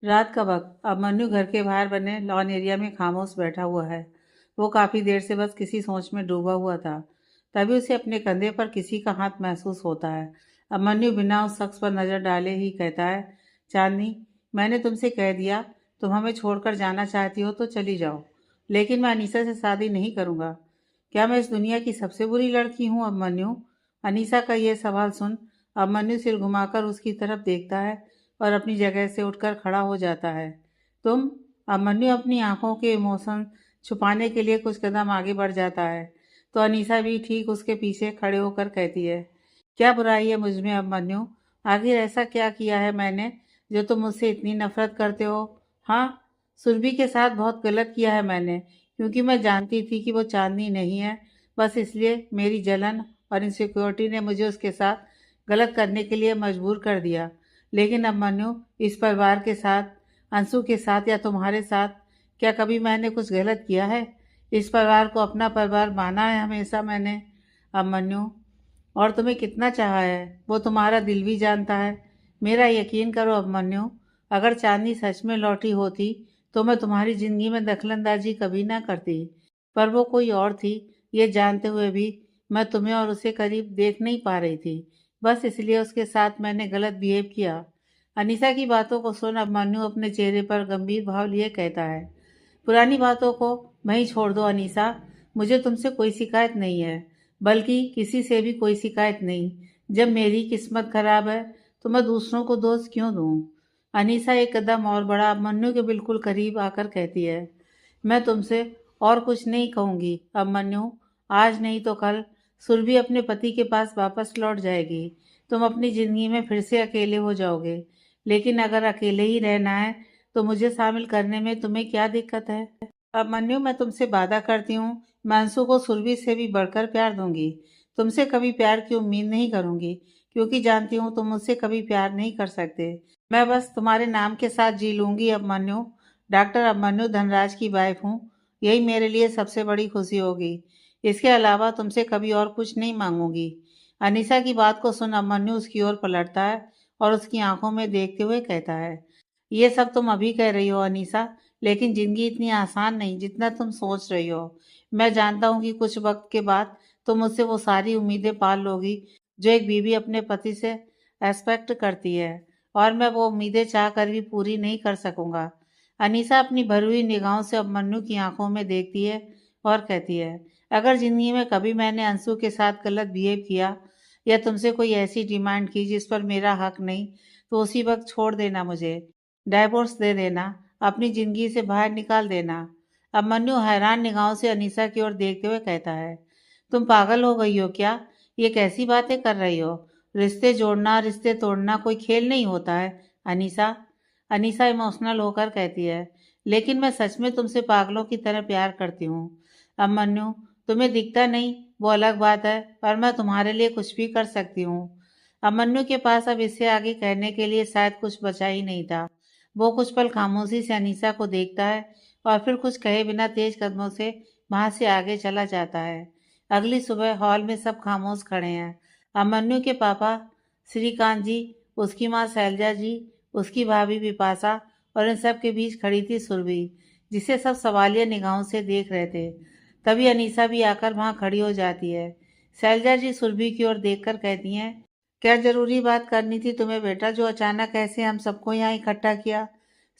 रात का वक्त। अब मन्नू घर के बाहर बने लॉन एरिया में खामोश बैठा हुआ है। वो काफ़ी देर से बस किसी सोच में डूबा हुआ था। तभी उसे अपने कंधे पर किसी का हाथ महसूस होता है। अब मन्नू बिना उस शख्स पर नज़र डाले ही कहता है, चांदनी, मैंने तुमसे कह दिया, तुम हमें छोड़कर जाना चाहती हो तो चली जाओ, लेकिन मैं अनीसा से शादी नहीं करूँगा। क्या मैं इस दुनिया की सबसे बुरी लड़की हूँ अभिमन्यु? अनीसा का यह सवाल सुन अभिमन्यु सिर घुमाकर उसकी तरफ देखता है और अपनी जगह से उठकर खड़ा हो जाता है। तुम? अभिमन्यु अपनी आंखों के इमोशन छुपाने के लिए कुछ कदम आगे बढ़ जाता है, तो अनीसा भी ठीक उसके पीछे खड़े होकर कहती है, क्या बुराई है मुझ में अभिमन्यु? आखिर ऐसा क्या किया है मैंने जो तुम मुझसे इतनी नफरत करते हो? हाँ, सुरभि के साथ बहुत गलत किया है मैंने, क्योंकि मैं जानती थी कि वो चांदनी नहीं है। बस इसलिए मेरी जलन और इनसिक्योरिटी ने मुझे उसके साथ गलत करने के लिए मजबूर कर दिया। लेकिन अभिमन्यु, इस परिवार के साथ, अंशु के साथ या तुम्हारे साथ, क्या कभी मैंने कुछ गलत किया है? इस परिवार को अपना परिवार माना है हमेशा मैंने अभिमन्यु, और तुम्हें कितना चाहा है वो तुम्हारा दिल भी जानता है। मेरा यकीन करो अभिमन्यु, अगर चांदनी सच में लौटी होती तो मैं तुम्हारी ज़िंदगी में दखलंदाजी कभी ना करती। पर वो कोई और थी, ये जानते हुए भी मैं तुम्हें और उसे करीब देख नहीं पा रही थी। बस इसलिए उसके साथ मैंने गलत बिहेव किया। अनीसा की बातों को सुन अभिमन्यु अपने चेहरे पर गंभीर भाव लिए कहता है, पुरानी बातों को वहीं छोड़ दो अनीसा। मुझे तुमसे कोई शिकायत नहीं है, बल्कि किसी से भी कोई शिकायत नहीं। जब मेरी किस्मत खराब है तो मैं दूसरों को दोष क्यों दूं? अनीसा एक कदम और बढ़ा अभिमन्यु के बिल्कुल करीब आकर कहती है, मैं तुमसे और कुछ नहीं कहूंगी अभिमन्यु। आज नहीं तो कल सुरभि अपने पति के पास वापस लौट जाएगी। तुम अपनी जिंदगी में फिर से अकेले हो जाओगे। लेकिन अगर अकेले ही रहना है तो मुझे शामिल करने में तुम्हें क्या दिक्कत है? अभिमन्यु, मैं तुमसे वादा करती हूँ, मैं अंशु को सुरभि से भी बढ़कर प्यार दूंगी। तुमसे कभी प्यार की उम्मीद नहीं करूंगी, क्योंकि जानती हूँ तुम मुझसे कभी प्यार नहीं कर सकते। मैं बस तुम्हारे नाम के साथ जी लूंगी अभिमन्यु। डॉक्टर अभिमन्यु धनराज की वाइफ हूँ, यही मेरे लिए सबसे बड़ी खुशी होगी। इसके अलावा तुमसे कभी और कुछ नहीं मांगूंगी। अनीसा की बात को सुन अभिमन्यु उसकी ओर पलटता है और उसकी आंखों में देखते हुए कहता है, ये सब तुम अभी कह रही हो अनीसा, लेकिन ज़िंदगी इतनी आसान नहीं जितना तुम सोच रही हो। मैं जानता हूँ कि कुछ वक्त के बाद तुम मुझसे वो सारी उम्मीदें पाल लोगी जो एक बीवी अपने पति से एक्सपेक्ट करती है, और मैं वो उम्मीदें चाह कर भी पूरी नहीं कर सकूंगा। अनीसा अपनी भरी हुई निगाहों से अभिमन्यु की आंखों में देखती है और कहती है, अगर ज़िंदगी में कभी मैंने अंशु के साथ गलत बिहेव किया या तुमसे कोई ऐसी डिमांड की जिस पर मेरा हक नहीं, तो उसी वक्त छोड़ देना मुझे, डाइवोर्स दे देना, अपनी ज़िंदगी से बाहर निकाल देना। अभिमन्यु हैरान निगाहों से अनीसा की ओर देखते हुए कहता है, तुम पागल हो गई हो क्या? ये कैसी बातें कर रही हो? रिश्ते जोड़ना, रिश्ते तोड़ना कोई खेल नहीं होता है अनीसा। अनीसा इमोशनल होकर कहती है, लेकिन मैं सच में तुमसे पागलों की तरह प्यार करती हूँ अभिमन्यु। तुम्हें दिखता नहीं वो अलग बात है, पर मैं तुम्हारे लिए कुछ भी कर सकती हूँ। अभिमन्यु के पास अब इससे आगे कहने के लिए शायद कुछ बचा ही नहीं था। वो कुछ पल खामोशी से अनीसा को देखता है और फिर कुछ कहे बिना तेज कदमों से वहां से आगे चला जाता है। अगली सुबह हॉल में सब खामोश खड़े हैं। अभिमन्यु के पापा श्रीकांत जी, उसकी माँ शैलजा जी, उसकी भाभी बिपाशा, और इन सब के बीच खड़ी थी सुरभि, जिसे सब सवालिया निगाहों से देख रहे थे। तभी अनीसा भी आकर वहां खड़ी हो जाती है। शैलजा जी सुरभि की ओर देखकर कहती हैं, क्या जरूरी बात करनी थी तुम्हें बेटा, जो अचानक ऐसे हम सबको यहाँ इकट्ठा किया?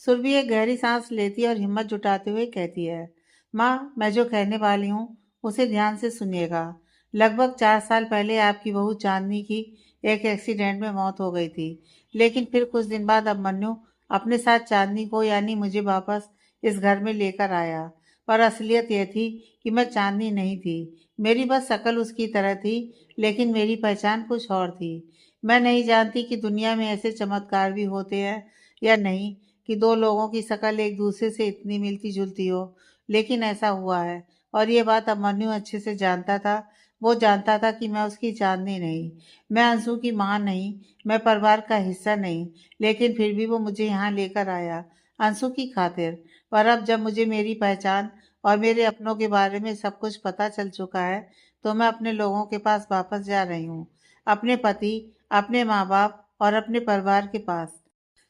सुरभि एक गहरी सांस लेती है और हिम्मत जुटाते हुए कहती है, माँ, मैं जो कहने वाली हूँ उसे ध्यान से सुनिएगा। लगभग 4 साल पहले आपकी बहू चांदनी की एक एक्सीडेंट में मौत हो गई थी, लेकिन फिर कुछ दिन बाद अभिमन्यु अपने साथ चांदनी को यानी मुझे वापस इस घर में लेकर आया। पर असलियत यह थी कि मैं चांदनी नहीं थी। मेरी बस शक्ल उसकी तरह थी, लेकिन मेरी पहचान कुछ और थी। मैं नहीं जानती कि दुनिया में ऐसे चमत्कार भी होते हैं या नहीं, कि दो लोगों की शक्ल एक दूसरे से इतनी मिलती जुलती हो, लेकिन ऐसा हुआ है। और ये बात अभिमन्यु अच्छे से जानता था। वो जानता था कि मैं उसकी चांदनी नहीं, मैं अंशु की माँ नहीं, मैं परिवार का हिस्सा नहीं, लेकिन फिर भी वो मुझे यहाँ लेकर आया अंशु की खातिर। पर अब जब मुझे मेरी पहचान और मेरे अपनों के बारे में सब कुछ पता चल चुका है, तो मैं अपने लोगों के पास वापस जा रही हूँ, अपने पति, अपने माँ बाप और अपने परिवार के पास।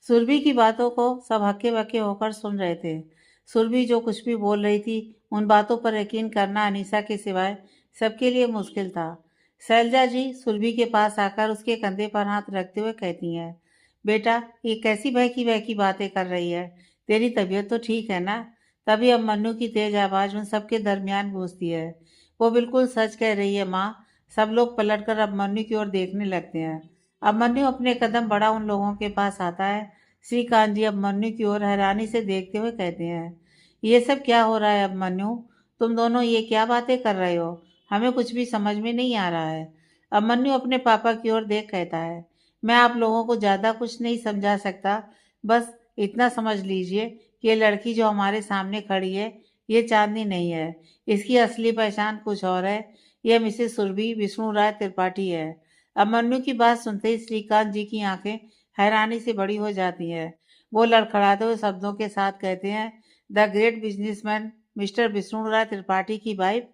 सुरभि की बातों को सब हक्के बक्के होकर सुन रहे थे। सुरभि जो कुछ भी बोल रही थी, उन बातों पर यकीन करना अनीसा के सिवाय सबके लिए मुश्किल था। शैलजा जी सुरभि के पास आकर उसके कंधे पर हाथ रखते हुए कहती हैं, बेटा ये कैसी बहकी बहकी बातें कर रही है, तेरी तबीयत तो ठीक है ना? तभी अब मन्नू की तेज आवाज उन सबके दरमियान गूंजती है, वो बिल्कुल सच कह रही है माँ। सब लोग पलटकर अब मन्नू की ओर देखने लगते हैं। अब मन्नू अपने कदम बढ़ा उन लोगों के पास आता है। श्रीकांत जी अब मन्नू की ओर हैरानी से देखते हुए कहते हैं, ये सब क्या हो रहा है अब मन्नू? तुम दोनों ये क्या बातें कर रहे हो? हमें कुछ भी समझ में नहीं आ रहा है। अब मन्नू अपने पापा की ओर देख कहता है, मैं आप लोगों को ज़्यादा कुछ नहीं समझा सकता, बस इतना समझ लीजिए कि ये लड़की जो हमारे सामने खड़ी है, ये चांदनी नहीं है। इसकी असली पहचान कुछ और है। यह मिसेस सुरभि विष्णु राय त्रिपाठी है। अब मन्नू की बात सुनते ही श्रीकांत जी की आंखें हैरानी से बड़ी हो जाती है। वो लड़खड़ाते हुए शब्दों के साथ कहते हैं, the great businessman mister Vishnu Rai Tripathi की वाइफ?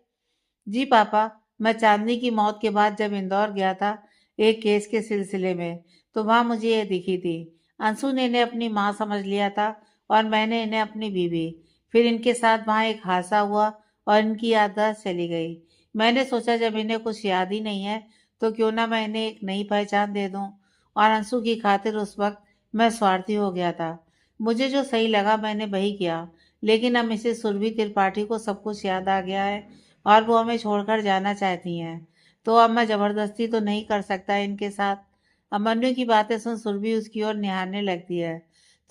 जी पापा, मैं चांदनी की मौत के बाद जब इंदौर गया था एक केस के सिलसिले में, तो वहाँ मुझे ये दिखी थी। अंशु ने इन्हें अपनी माँ समझ लिया था और मैंने इन्हें अपनी बीवी। फिर इनके साथ वहाँ एक हादसा हुआ और इनकी याददाश्त चली गई। मैंने सोचा जब इन्हें कुछ याद ही नहीं है तो क्यों ना मैं इन्हें एक नई पहचान दे दूँ। और अंशु की खातिर उस वक्त मैं स्वार्थी हो गया था। मुझे जो सही लगा मैंने वही किया। लेकिन अब मिसेस सुरभि त्रिपाठी को सब कुछ याद आ गया है और वो हमें छोड़कर जाना चाहती हैं। तो अब मैं ज़बरदस्ती तो नहीं कर सकता इनके साथ। अब मन्नू की बातें सुन सुरभि उसकी ओर निहारने लगती है।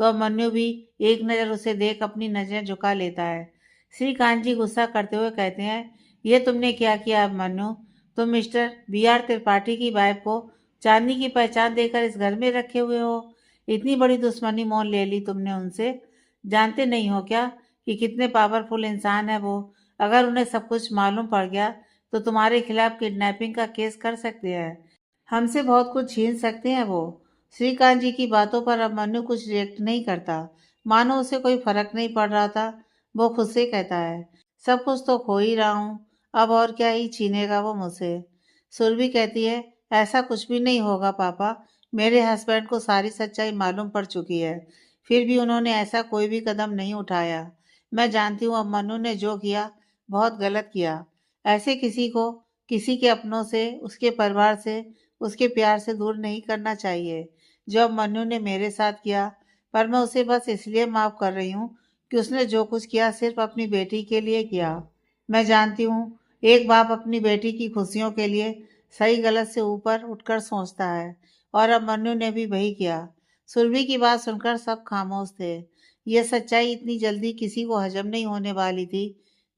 तो अब मन्नू भी एक नज़र उसे देख अपनी नज़रें झुका लेता है। श्रीकांत जी गुस्सा करते हुए कहते हैं, ये तुमने क्या किया अब मन्नू? तुम मिस्टर बी आर त्रिपाठी की वाइफ को चांदनी की पहचान देकर इस घर में रखे हुए हो। इतनी बड़ी दुश्मनी मोल ले ली तुमने उनसे। जानते नहीं हो क्या कि कितने पावरफुल इंसान है वो? अगर उन्हें सब कुछ मालूम पड़ गया तो तुम्हारे खिलाफ किडनैपिंग का केस कर सकते हैं। हमसे बहुत कुछ छीन सकते हैं वो। श्रीकांत जी की बातों पर अब मन्नू कुछ रिएक्ट नहीं करता, मानो उसे कोई फर्क नहीं पड़ रहा था। वो खुद से कहता है, सब कुछ तो खो ही रहा हूँ, अब और क्या ही छीनेगा वो मुझसे। सुरभि कहती है, ऐसा कुछ भी नहीं होगा पापा। मेरे हस्बैंड को सारी सच्चाई मालूम पड़ चुकी है, फिर भी उन्होंने ऐसा कोई भी कदम नहीं उठाया। मैं जानती हूँ अब मन्नू ने जो किया बहुत गलत किया। ऐसे किसी को किसी के अपनों से, उसके परिवार से, उसके प्यार से दूर नहीं करना चाहिए, जो अब मन्नू ने मेरे साथ किया। पर मैं उसे बस इसलिए माफ़ कर रही हूँ कि उसने जो कुछ किया सिर्फ अपनी बेटी के लिए किया। मैं जानती हूँ एक बाप अपनी बेटी की खुशियों के लिए सही गलत से ऊपर उठकर सोचता है, और अब मन्नू ने भी वही किया। सुरभि की बात सुनकर सब खामोश थे। यह सच्चाई इतनी जल्दी किसी को हजम नहीं होने वाली थी।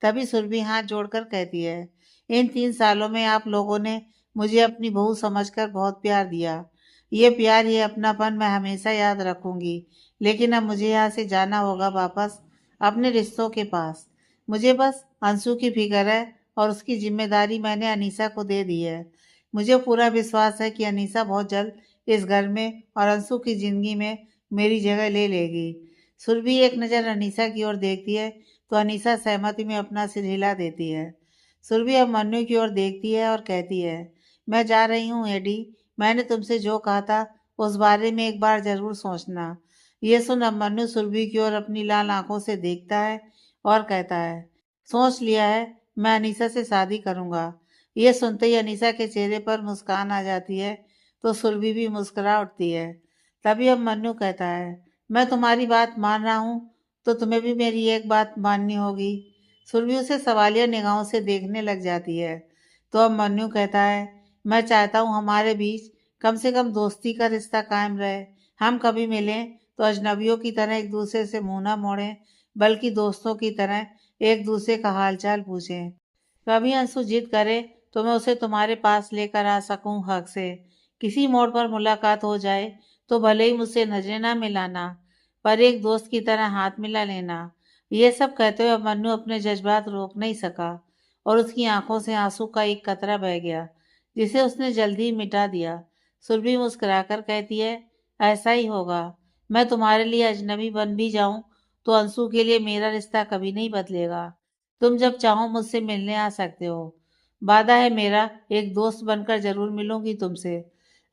तभी सुरभि हाथ जोड़कर कहती है, इन 3 सालों में आप लोगों ने मुझे अपनी बहू समझकर बहुत प्यार दिया। ये प्यार, ये अपनापन मैं हमेशा याद रखूंगी। लेकिन अब मुझे यहाँ से जाना होगा वापस अपने रिश्तों के पास। मुझे बस अंशु की फिक्र है और उसकी जिम्मेदारी मैंने अनीसा को दे दी है। मुझे पूरा विश्वास है कि अनीसा बहुत जल्द इस घर में और अंशु की ज़िंदगी में मेरी जगह ले लेगी। सुरभि एक नज़र अनीसा की ओर देखती है तो अनीसा सहमति में अपना सिर हिला देती है। सुरभि अब मन्नू की ओर देखती है और कहती है, मैं जा रही हूँ एडी। मैंने तुमसे जो कहा था उस बारे में एक बार ज़रूर सोचना। ये सुन अब मन्नू सुरभि की ओर अपनी लाल आंखों से देखता है और कहता है, सोच लिया है, मैं अनीसा से शादी करूँगा। ये सुनते ही अनीसा के चेहरे पर मुस्कान आ जाती है तो सुरभि भी मुस्कुरा उठती है। तभी अब मन्नू कहता है, मैं तुम्हारी बात मान रहा हूँ तो तुम्हें भी मेरी एक बात माननी होगी। सुरभि उसे सवालिया निगाहों से देखने लग जाती है। तो अब मन्नू कहता है, मैं चाहता हूँ हमारे बीच कम से कम दोस्ती का रिश्ता कायम रहे। हम कभी मिलें तो अजनबियों की तरह एक दूसरे से मुंह ना मोड़ें, बल्कि दोस्तों की तरह एक दूसरे का हालचाल पूछें। कभी अंशु जिद करे तो मैं उसे तुम्हारे पास लेकर आ सकूं हक से। किसी मोड़ पर मुलाकात हो जाए तो भले ही मुझसे नजरें ना मिलाना, पर एक दोस्त की तरह हाथ मिला लेना। ये सब कहते हुए मन्नू अपने जज्बात रोक नहीं सका और उसकी आंखों से आंसू का एक कतरा बह गया, जिसे उसने जल्दी ही मिटा दिया। सुरभि मुस्कुराकर कहती है, ऐसा ही होगा। मैं तुम्हारे लिए अजनबी बन भी जाऊं तो अंशु के लिए मेरा रिश्ता कभी नहीं बदलेगा। तुम जब चाहो मुझसे मिलने आ सकते हो। वादा है मेरा, एक दोस्त बनकर जरूर मिलूंगी तुमसे।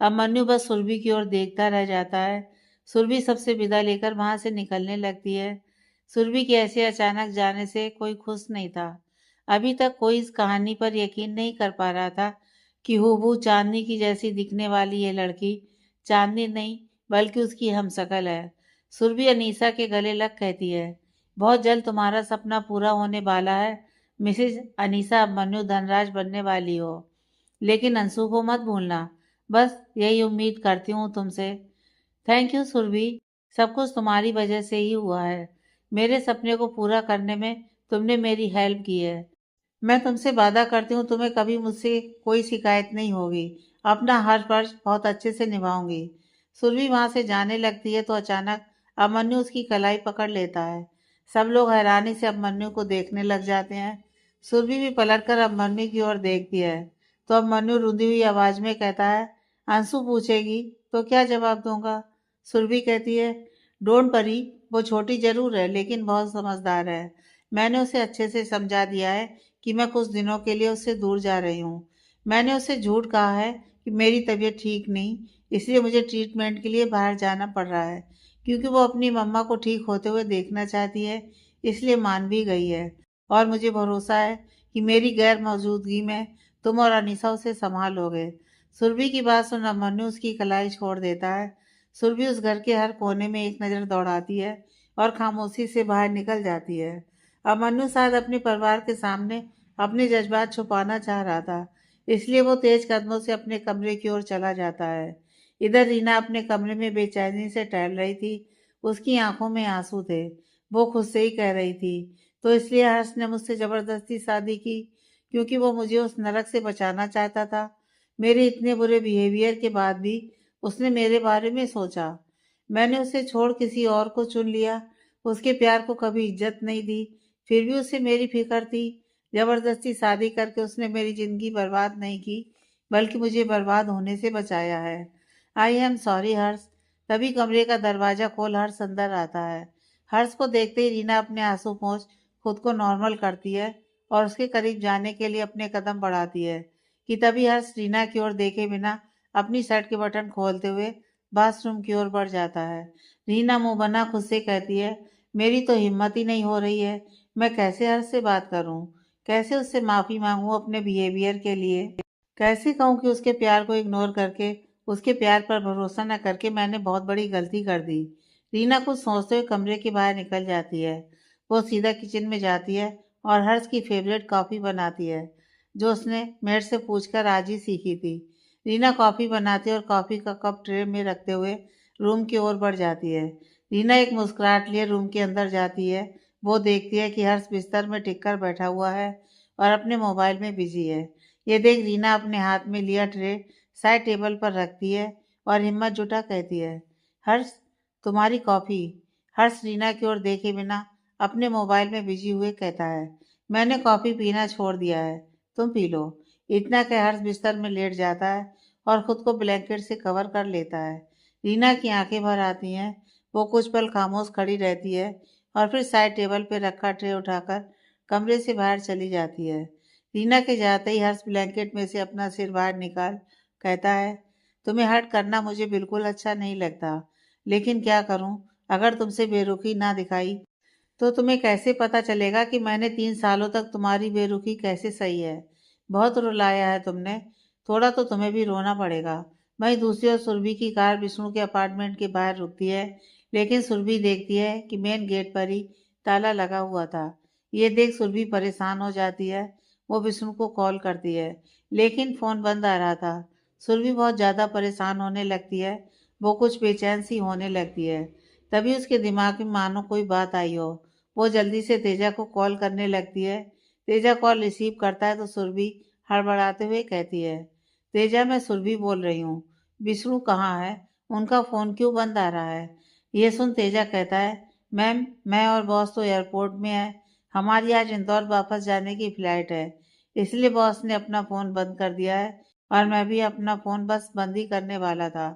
अब मन्नू बस सुरभि की ओर देखता रह जाता है। सुरभि सबसे विदा लेकर वहां से निकलने लगती है। सुरभि के ऐसे अचानक जाने से कोई खुश नहीं था। अभी तक कोई इस कहानी पर यकीन नहीं कर पा रहा था कि हूबहू चांदनी की जैसी दिखने वाली ये लड़की चांदनी नहीं बल्कि उसकी हमशक्ल है। सुरभि अनीसा के गले लग कहती है, बहुत जल्द तुम्हारा सपना पूरा होने वाला है मिसेज अनीसा। अभिमन्यु धनराज बनने वाली हो, लेकिन अंशु को मत भूलना। बस यही उम्मीद करती हूँ तुमसे। थैंक यू सुरभि, सब कुछ तुम्हारी वजह से ही हुआ है। मेरे सपने को पूरा करने में तुमने मेरी हेल्प की है। मैं तुमसे वादा करती हूँ तुम्हें कभी मुझसे कोई शिकायत नहीं होगी। अपना हर फर्ज बहुत अच्छे से निभाऊंगी। सुरभि वहां से जाने लगती है तो अचानक अभिमन्यु उसकी कलाई पकड़ लेता है। सब लोग हैरानी से अभिमन्यु को देखने लग जाते हैं। सुरभि भी पलटकर अभिमन्यु की ओर देखती है तो अभिमन्यु रुंधी हुई आवाज में कहता है, अंशु पूछेगी तो क्या जवाब दूंगा। सुरभि कहती है, डोंट वरी, वो छोटी जरूर है लेकिन बहुत समझदार है। मैंने उसे अच्छे से समझा दिया है कि मैं कुछ दिनों के लिए उससे दूर जा रही हूँ। मैंने उसे झूठ कहा है कि मेरी तबीयत ठीक नहीं, इसलिए मुझे ट्रीटमेंट के लिए बाहर जाना पड़ रहा है। क्योंकि वो अपनी मम्मा को ठीक होते हुए देखना चाहती है, इसलिए मान भी गई है। और मुझे भरोसा है कि मेरी गैर मौजूदगी में तुम और अनीसा उसे संभालोगे। सुरभि की बात सुन अभिमन्यु उसकी कलाई छोड़ देता है। सुरभि उस घर के हर कोने में एक नज़र दौड़ाती है और खामोशी से बाहर निकल जाती है। अभिमन्यु शायद अपने परिवार के सामने अपने जज्बात छुपाना चाह रहा था, इसलिए वो तेज कदमों से अपने कमरे की ओर चला जाता है। इधर रीना अपने कमरे में बेचैनी से टहल रही थी। उसकी आंखों में आंसू थे। वो खुद से ही कह रही थी, तो इसलिए हर्ष ने मुझसे जबरदस्ती शादी की क्योंकि वो मुझे उस नरक से बचाना चाहता था। मेरे इतने बुरे बिहेवियर के बाद भी उसने मेरे बारे में सोचा। मैंने उसे छोड़ किसी और को चुन लिया। उसके प्यार को कभी इज्जत नहीं दी, फिर भी उसे मेरी फिक्र थी। जबरदस्ती शादी करके उसने मेरी जिंदगी बर्बाद नहीं की, बल्कि मुझे बर्बाद होने से बचाया है। आई एम सॉरी हर्ष। तभी कमरे का दरवाजा खोल हर्ष अंदर आता है। हर्ष को देखते ही रीना अपने आंसू पोंछ खुद को नॉर्मल करती है और उसके करीब जाने के लिए अपने कदम बढ़ाती है कि तभी हर्ष रीना की ओर देखे बिना अपनी शर्ट के बटन खोलते हुए बाथरूम की ओर बढ़ जाता है। रीना मुंह बना खुद से कहती है, मेरी तो हिम्मत ही नहीं हो रही है। मैं कैसे हर्ष से बात करूं, कैसे उससे माफी मांगूं अपने बिहेवियर के लिए, कैसे कहूं कि उसके प्यार को इग्नोर करके, उसके प्यार पर भरोसा न करके मैंने बहुत बड़ी गलती कर दी। रीना कुछ सोचते हुए कमरे के बाहर निकल जाती है। वो सीधा किचन में जाती है और हर्ष की फेवरेट कॉफ़ी बनाती है, जो उसने मेड से पूछकर आज ही सीखी थी। रीना कॉफ़ी बनाती है और कॉफ़ी का कप ट्रे में रखते हुए रूम की ओर बढ़ जाती है। रीना एक मुस्कुराहट लिए रूम के अंदर जाती है। वो देखती है कि हर्ष बिस्तर में टिक कर बैठा हुआ है और अपने मोबाइल में बिजी है। ये देख रीना अपने हाथ में लिया ट्रे साइड टेबल पर रखती है और हिम्मत जुटा कहती है, हर्ष, तुम्हारी कॉफ़ी। हर्ष रीना की ओर देखे बिना अपने मोबाइल में बिजी हुए कहता है, मैंने कॉफ़ी पीना छोड़ दिया है, तुम पी लो। इतना कह हर्ष बिस्तर में लेट जाता है और खुद को ब्लैंकेट से कवर कर लेता है। रीना की आंखें भर आती हैं। वो कुछ पल खामोश खड़ी रहती है और फिर साइड टेबल पर रखा ट्रे उठाकर कमरे से बाहर चली जाती है। रीना के जाते ही हर्ष ब्लैंकेट में से अपना सिर बाहर निकाल कहता है, तुम्हें हर्ट करना मुझे बिल्कुल अच्छा नहीं लगता, लेकिन क्या करूं, अगर तुमसे बेरुखी ना दिखाई तो तुम्हें कैसे पता चलेगा कि मैंने 3 सालों तक तुम्हारी बेरुखी कैसे सही है। बहुत रुलाया है तुमने, थोड़ा तो तुम्हें भी रोना पड़ेगा। वहीं दूसरी ओर सुरभि की कार विष्णु के अपार्टमेंट के बाहर रुकती है, लेकिन सुरभि देखती है कि मेन गेट पर ही ताला लगा हुआ था। ये देख सुरभि परेशान हो जाती है। वो विष्णु को कॉल करती है, लेकिन फ़ोन बंद आ रहा था। सुरभि बहुत ज़्यादा परेशान होने लगती है। वो कुछ बेचैन सी होने लगती है। तभी उसके दिमाग में मानो कोई बात आई हो। वो जल्दी से तेजा को कॉल करने लगती है। तेजा कॉल रिसीव करता है तो सुरभि हड़बड़ाते हुए कहती है, तेजा, मैं सुरभि बोल रही हूँ। विष्णु कहाँ है, उनका फ़ोन क्यों बंद आ रहा है। ये सुन तेजा कहता है, मैम, मैं और बॉस तो एयरपोर्ट में है। हमारी आज इंदौर वापस जाने की फ़्लाइट है, इसलिए बॉस ने अपना फ़ोन बंद कर दिया है और मैं भी अपना फ़ोन बस बंद ही करने वाला था।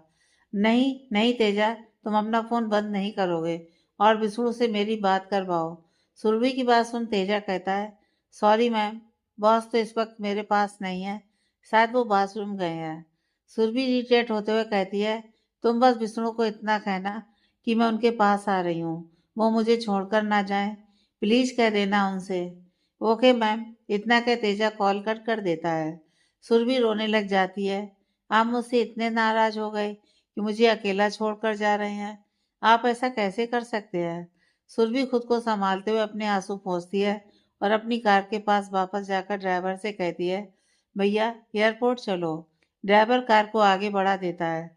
नहीं नहीं तेजा, तुम अपना फ़ोन बंद नहीं करोगे और विष्णु से मेरी बात करवाओ। सुरभि की बात सुन तेजा कहता है, सॉरी मैम, बॉस तो इस वक्त मेरे पास नहीं है, शायद वो बाथरूम गए हैं। सुरभि इरिटेट होते हुए कहती है, तुम बस विष्णु को इतना कहना कि मैं उनके पास आ रही हूँ। वो मुझे छोड़कर ना जाएं। प्लीज कह देना उनसे। Okay ma'am. इतना कह तेजा कॉल कट कर देता है। सुरभि रोने लग जाती है। आप मुझसे इतने नाराज हो गए कि मुझे अकेला छोड़कर जा रहे हैं। आप ऐसा कैसे कर सकते हैं? सुरभि खुद को संभालते हुए अपने आंसू पोंछती है और अपनी कार के पास वापस जाकर ड्राइवर से कहती है, भैया एयरपोर्ट चलो। ड्राइवर कार को आगे बढ़ा देता है।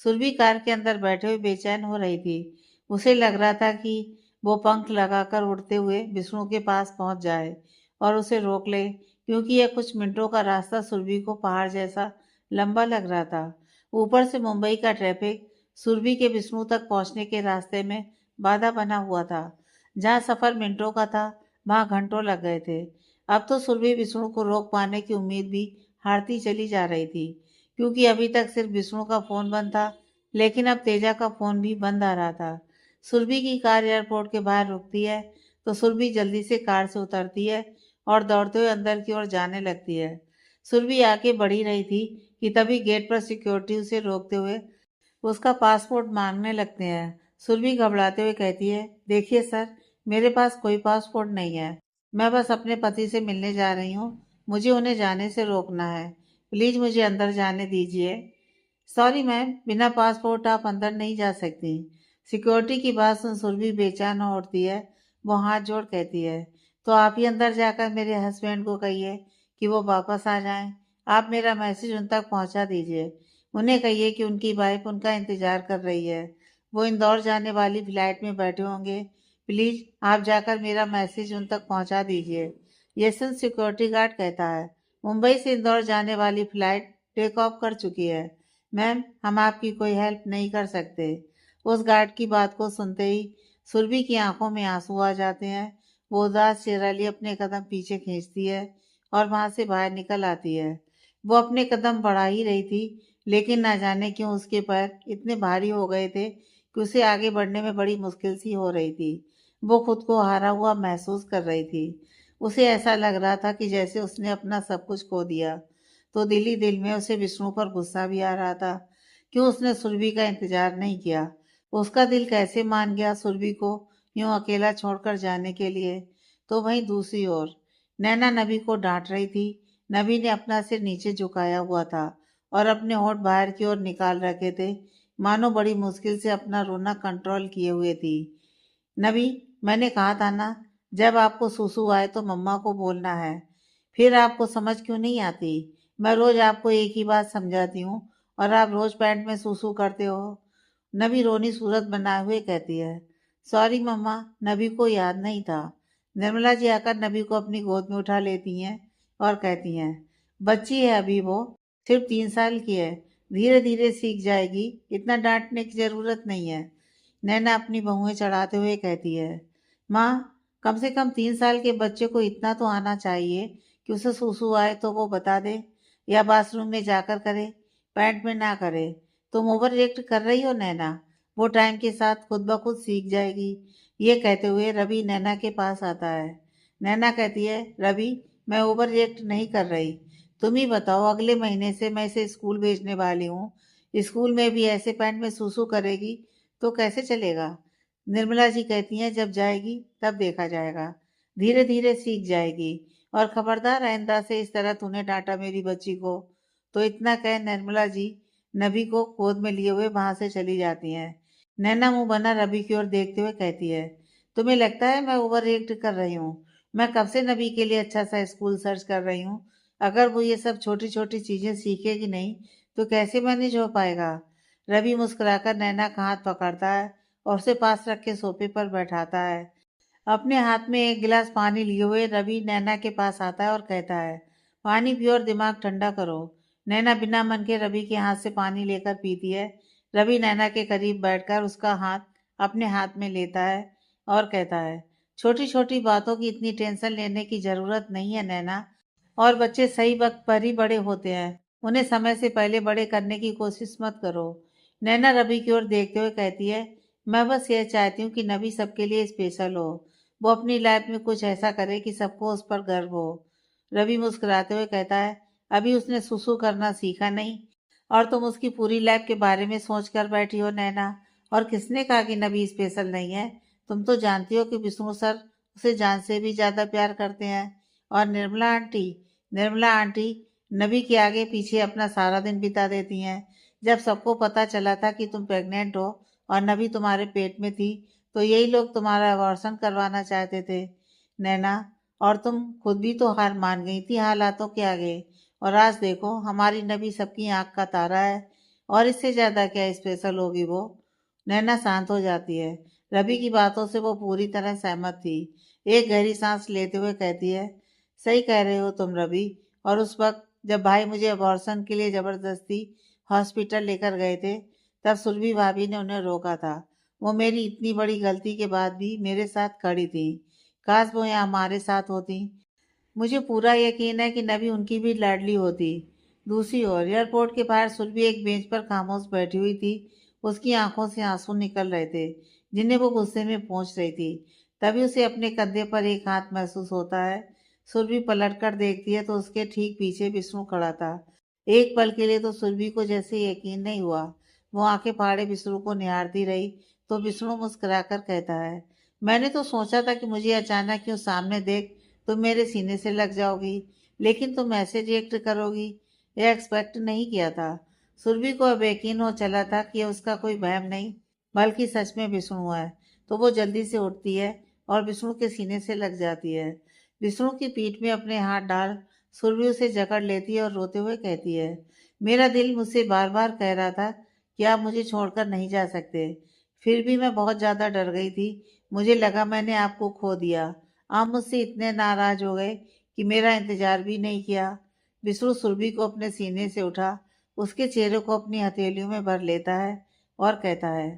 सुरभि कार के अंदर बैठे हुए बेचैन हो रही थी। उसे लग रहा था कि वो पंख लगाकर उड़ते हुए विष्णु के पास पहुंच जाए और उसे रोक ले, क्योंकि यह कुछ मिनटों का रास्ता सुरभि को पहाड़ जैसा लंबा लग रहा था। ऊपर से मुंबई का ट्रैफिक सुरभि के विष्णु तक पहुंचने के रास्ते में बाधा बना हुआ था। जहां सफर मिनटों का था, वहां घंटों लग गए थे। अब तो सुरभि विष्णु को रोक पाने की उम्मीद भी हारती चली जा रही थी, क्योंकि अभी तक सिर्फ विष्णु का फोन बंद था, लेकिन अब तेजा का फोन भी बंद आ रहा था। सुरभि की कार एयरपोर्ट के बाहर रुकती है तो सुरभि जल्दी से कार से उतरती है और दौड़ते हुए अंदर की ओर जाने लगती है। सुरभि आगे बढ़ ही रही थी कि तभी गेट पर सिक्योरिटी उसे रोकते हुए उसका पासपोर्ट मांगने लगते हैं। सुरभि घबराते हुए कहती है, देखिए सर, मेरे पास कोई पासपोर्ट नहीं है। मैं बस अपने पति से मिलने जा रही हूँ। मुझे उन्हें जाने से रोकना है। प्लीज मुझे अंदर जाने दीजिए। सॉरी मैम, बिना पासपोर्ट आप अंदर नहीं जा सकती। सिक्योरिटी की बात सुन सुरभि बेचैन हो उठती है। वो हाथ जोड़ कहती है, तो आप ही अंदर जाकर मेरे हस्बैंड को कहिए कि वो वापस आ जाएं। आप मेरा मैसेज उन तक पहुंचा दीजिए। उन्हें कहिए कि उनकी वाइफ उनका इंतजार कर रही है। वो इंदौर जाने वाली फ्लाइट में बैठे होंगे। प्लीज आप जाकर मेरा मैसेज उन तक पहुंचा दीजिए। ये सुन सिक्योरिटी गार्ड कहता है, मुंबई से इंदौर जाने वाली फ्लाइट टेक ऑफ कर चुकी है। मैम, हम आपकी कोई हेल्प नहीं कर सकते। उस गार्ड की बात को सुनते ही सुरभि की आंखों में आंसू आ जाते हैं। वो उदास चेहरा लिए अपने कदम पीछे खींचती है और वहां से बाहर निकल आती है। वो अपने कदम बढ़ा ही रही थी, लेकिन ना जाने क्यों उसके पैर इतने भारी हो गए थे कि उसे आगे बढ़ने में बड़ी मुश्किल सी हो रही थी। वो खुद को हारा हुआ महसूस कर रही थी। उसे ऐसा लग रहा था कि जैसे उसने अपना सब कुछ खो दिया। तो दिल ही दिल में उसे विष्णु पर गुस्सा भी आ रहा था। क्यों उसने सुरभि का इंतजार नहीं किया? उसका दिल कैसे मान गया सुरभि को यूं अकेला छोड़कर जाने के लिए? तो वहीं दूसरी ओर नैना नबी को डांट रही थी। नबी ने अपना सिर नीचे झुकाया हुआ था और अपने होंठ बाहर की ओर निकाल रखे थे, मानो बड़ी मुश्किल से अपना रोना कंट्रोल किए हुए थी। नबी, मैंने कहा था ना, जब आपको सुसु आए तो मम्मा को बोलना है। फिर आपको समझ क्यों नहीं आती? मैं रोज आपको एक ही बात समझाती हूँ और आप रोज पैंट में सुसु करते हो। नबी रोनी सूरत बनाए हुए कहती है, सॉरी मम्मा, नबी को याद नहीं था। निर्मला जी आकर नबी को अपनी गोद में उठा लेती हैं और कहती हैं, बच्ची है अभी वो, सिर्फ 3 साल की है, धीरे धीरे सीख जाएगी, इतना डांटने की जरूरत नहीं है। नैना अपनी बहुएं चढ़ाते हुए कहती है, माँ, कम से कम 3 साल के बच्चे को इतना तो आना चाहिए कि उसे सुसु आए तो वो बता दे, या बाथरूम में जाकर करे, पैंट में ना करे। तुम ओवर रिएक्ट कर रही हो नैना, वो टाइम के साथ खुद ब खुद सीख जाएगी। ये कहते हुए रवि नैना के पास आता है। नैना कहती है, रवि, मैं ओवर रिएक्ट नहीं कर रही। तुम ही बताओ, अगले महीने से मैं इसे स्कूल भेजने वाली हूँ। स्कूल में भी ऐसे पैंट में सुसु करेगी तो कैसे चलेगा? निर्मला जी कहती हैं, जब जाएगी तब देखा जाएगा, धीरे धीरे सीख जाएगी। और खबरदार आइंदा से इस तरह तूने डांटा मेरी बच्ची को। तो इतना कह निर्मला जी नबी को गोद में लिए हुए वहां से चली जाती हैं। नैना मुंह बना रवि की ओर देखते हुए कहती है, तुम्हें लगता है मैं ओवर रिएक्ट कर रही हूँ? मैं कब से नबी के लिए अच्छा सा स्कूल सर्च कर रही हूँ। अगर वो ये सब छोटी छोटी चीजें सीखेगी नहीं तो कैसे मैनेज हो पाएगा? रवि मुस्कुराकर नैना का हाथ पकड़ता है और उसे पास रख के सोफे पर बैठाता है। अपने हाथ में एक गिलास पानी लिए हुए रवि नैना के पास आता है और कहता है, पानी पियो और दिमाग ठंडा करो। नैना बिना मन के रवि के हाथ से पानी लेकर पीती है। रवि नैना के करीब बैठकर उसका हाथ अपने हाथ में लेता है और कहता है, छोटी छोटी बातों की इतनी टेंशन लेने की जरूरत नहीं है नैना। और बच्चे सही वक्त पर ही बड़े होते हैं, उन्हें समय से पहले बड़े करने की कोशिश मत करो। नैना रवि की ओर देखते हुए कहती है, मैं बस ये चाहती हूँ कि नबी सबके लिए स्पेशल हो। वो अपनी लाइफ में कुछ ऐसा करे कि सबको उस पर गर्व हो। रवि मुस्कुराते हुए कहता है, अभी उसने सुसु करना सीखा नहीं और तुम उसकी पूरी लाइफ के बारे में सोच कर बैठी हो नैना। और किसने कहा कि नबी स्पेशल नहीं है? तुम तो जानती हो कि विष्णु सर उसे जान से भी ज़्यादा प्यार करते हैं। और निर्मला आंटी नबी के आगे पीछे अपना सारा दिन बिता देती हैं। जब सबको पता चला था कि तुम प्रेग्नेंट हो और नबी तुम्हारे पेट में थी, तो यही लोग तुम्हारा अबॉर्शन करवाना चाहते थे, नैना। और तुम खुद भी तो हार मान गई थी हालातों के आगे। और आज देखो, हमारी नबी सबकी आंख का तारा है। और इससे ज्यादा क्या स्पेशल होगी वो? नैना शांत हो जाती है। रवि की बातों से वो पूरी तरह सहमत थी। एक गहरी सांस लेते हुए कहती है, सही कह रहे हो तुम रवि। और उस वक्त जब भाई मुझे अबॉर्शन के लिए जबरदस्ती हॉस्पिटल लेकर गए थे, तब सुरभि भाभी ने उन्हें रोका था। वो मेरी इतनी बड़ी गलती के बाद भी मेरे साथ खड़ी थी। काश वो यहाँ हमारे साथ होती। मुझे पूरा यकीन है कि नबी उनकी भी लाडली होती। दूसरी ओर एयरपोर्ट के बाहर सुरभि एक बेंच पर खामोश बैठी हुई थी। उसकी आंखों से आंसू निकल रहे थे, जिन्हें वो गुस्से में पोंछ रही थी। तभी उसे अपने कंधे पर एक हाथ महसूस होता है। सुरभि पलट कर देखती है तो उसके ठीक पीछे विष्णु खड़ा था। एक पल के लिए तो सुरभि को जैसे यकीन नहीं हुआ। वो आंखें फाड़े विष्णु को निहारती रही, तो विष्णु मुस्कुराकर कहता है, मैंने तो सोचा था कि मुझे अचानक क्यों सामने देख तुम मेरे सीने से लग जाओगी, लेकिन तुम ऐसे रिएक्ट करोगी, यह एक्सपेक्ट नहीं किया था। सुरभि को अब यकीन हो चला था कि यह उसका कोई वहम नहीं, बल्कि सच में विष्णु है। तो वो जल्दी से उठती है और विष्णु के सीने से लग जाती है। विष्णु की पीठ में अपने हाथ डाल सुरभि उसे जकड़ लेती है और रोते हुए कहती है, मेरा दिल मुझसे बार बार कह रहा था कि आप मुझे छोड़कर नहीं जा सकते। फिर भी मैं बहुत ज़्यादा डर गई थी। मुझे लगा मैंने आपको खो दिया। आप मुझसे इतने नाराज हो गए कि मेरा इंतजार भी नहीं किया। विष्णु सुरभि को अपने सीने से उठा, उसके चेहरे को अपनी हथेलियों में भर लेता है और कहता है,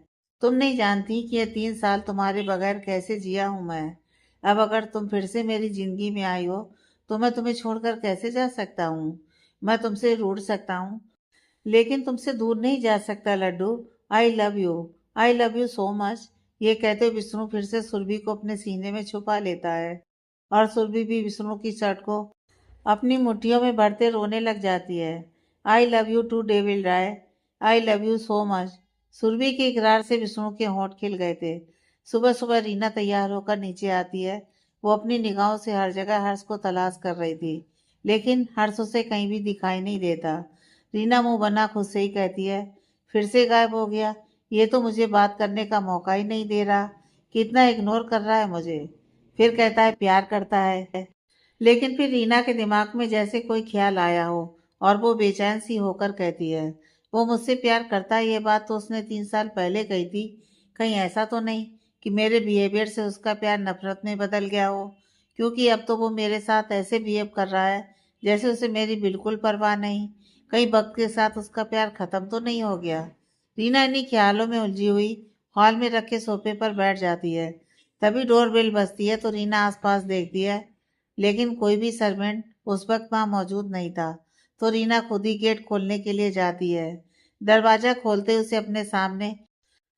तुम नहीं जानती कि ये 3 साल तुम्हारे बगैर कैसे जिया हूं मैं। अब अगर तुम फिर से मेरी जिंदगी में आई हो, तो मैं तुम्हें छोड़कर कैसे जा सकता हूँ? मैं तुमसे रूठ सकता हूँ, लेकिन तुमसे दूर नहीं जा सकता Laddu. I love you. I love you so much. ये कहते हुए विष्णु फिर से सुरभि को अपने सीने में छुपा लेता है और सुरभि भी विष्णु की शर्ट को अपनी मुट्ठियों में भरते रोने लग जाती है। I love you too Devil Rai. I love you so much. Surbhi के इकरार से विष्णु के होंठ खिल गए थे। सुबह सुबह रीना तैयार होकर नीचे आती है। वो अपनी निगाहों से हर जगह हर्ष को तलाश कर रही थी, लेकिन हर्ष उसे कहीं भी दिखाई नहीं देता। रीना मुंह बना खुद से ही कहती है, फिर से गायब हो गया। ये तो मुझे बात करने का मौका ही नहीं दे रहा। कितना इग्नोर कर रहा है मुझे। फिर कहता है प्यार करता है, लेकिन फिर रीना के दिमाग में जैसे कोई ख्याल आया हो और वो बेचैन सी होकर कहती है, वो मुझसे प्यार करता है, ये बात तो उसने 3 साल पहले कही थी। कहीं ऐसा तो नहीं कि मेरे बिहेवियर से उसका प्यार नफरत में बदल गया हो? क्योंकि अब तो वो मेरे साथ ऐसे बिहेव कर रहा है जैसे उसे मेरी बिल्कुल परवाह नहीं। कहीं वक्त के साथ उसका प्यार खत्म तो नहीं हो गया? रीना इन्हीं ख्यालों में उलझी हुई हॉल में रखे सोफे पर बैठ जाती है। तभी डोरबेल बजती है तो रीना आसपास देखती है, लेकिन कोई भी सर्वेंट उस वक्त वहां मौजूद नहीं था। तो रीना खुद ही गेट खोलने के लिए जाती है। दरवाजा खोलते उसे अपने सामने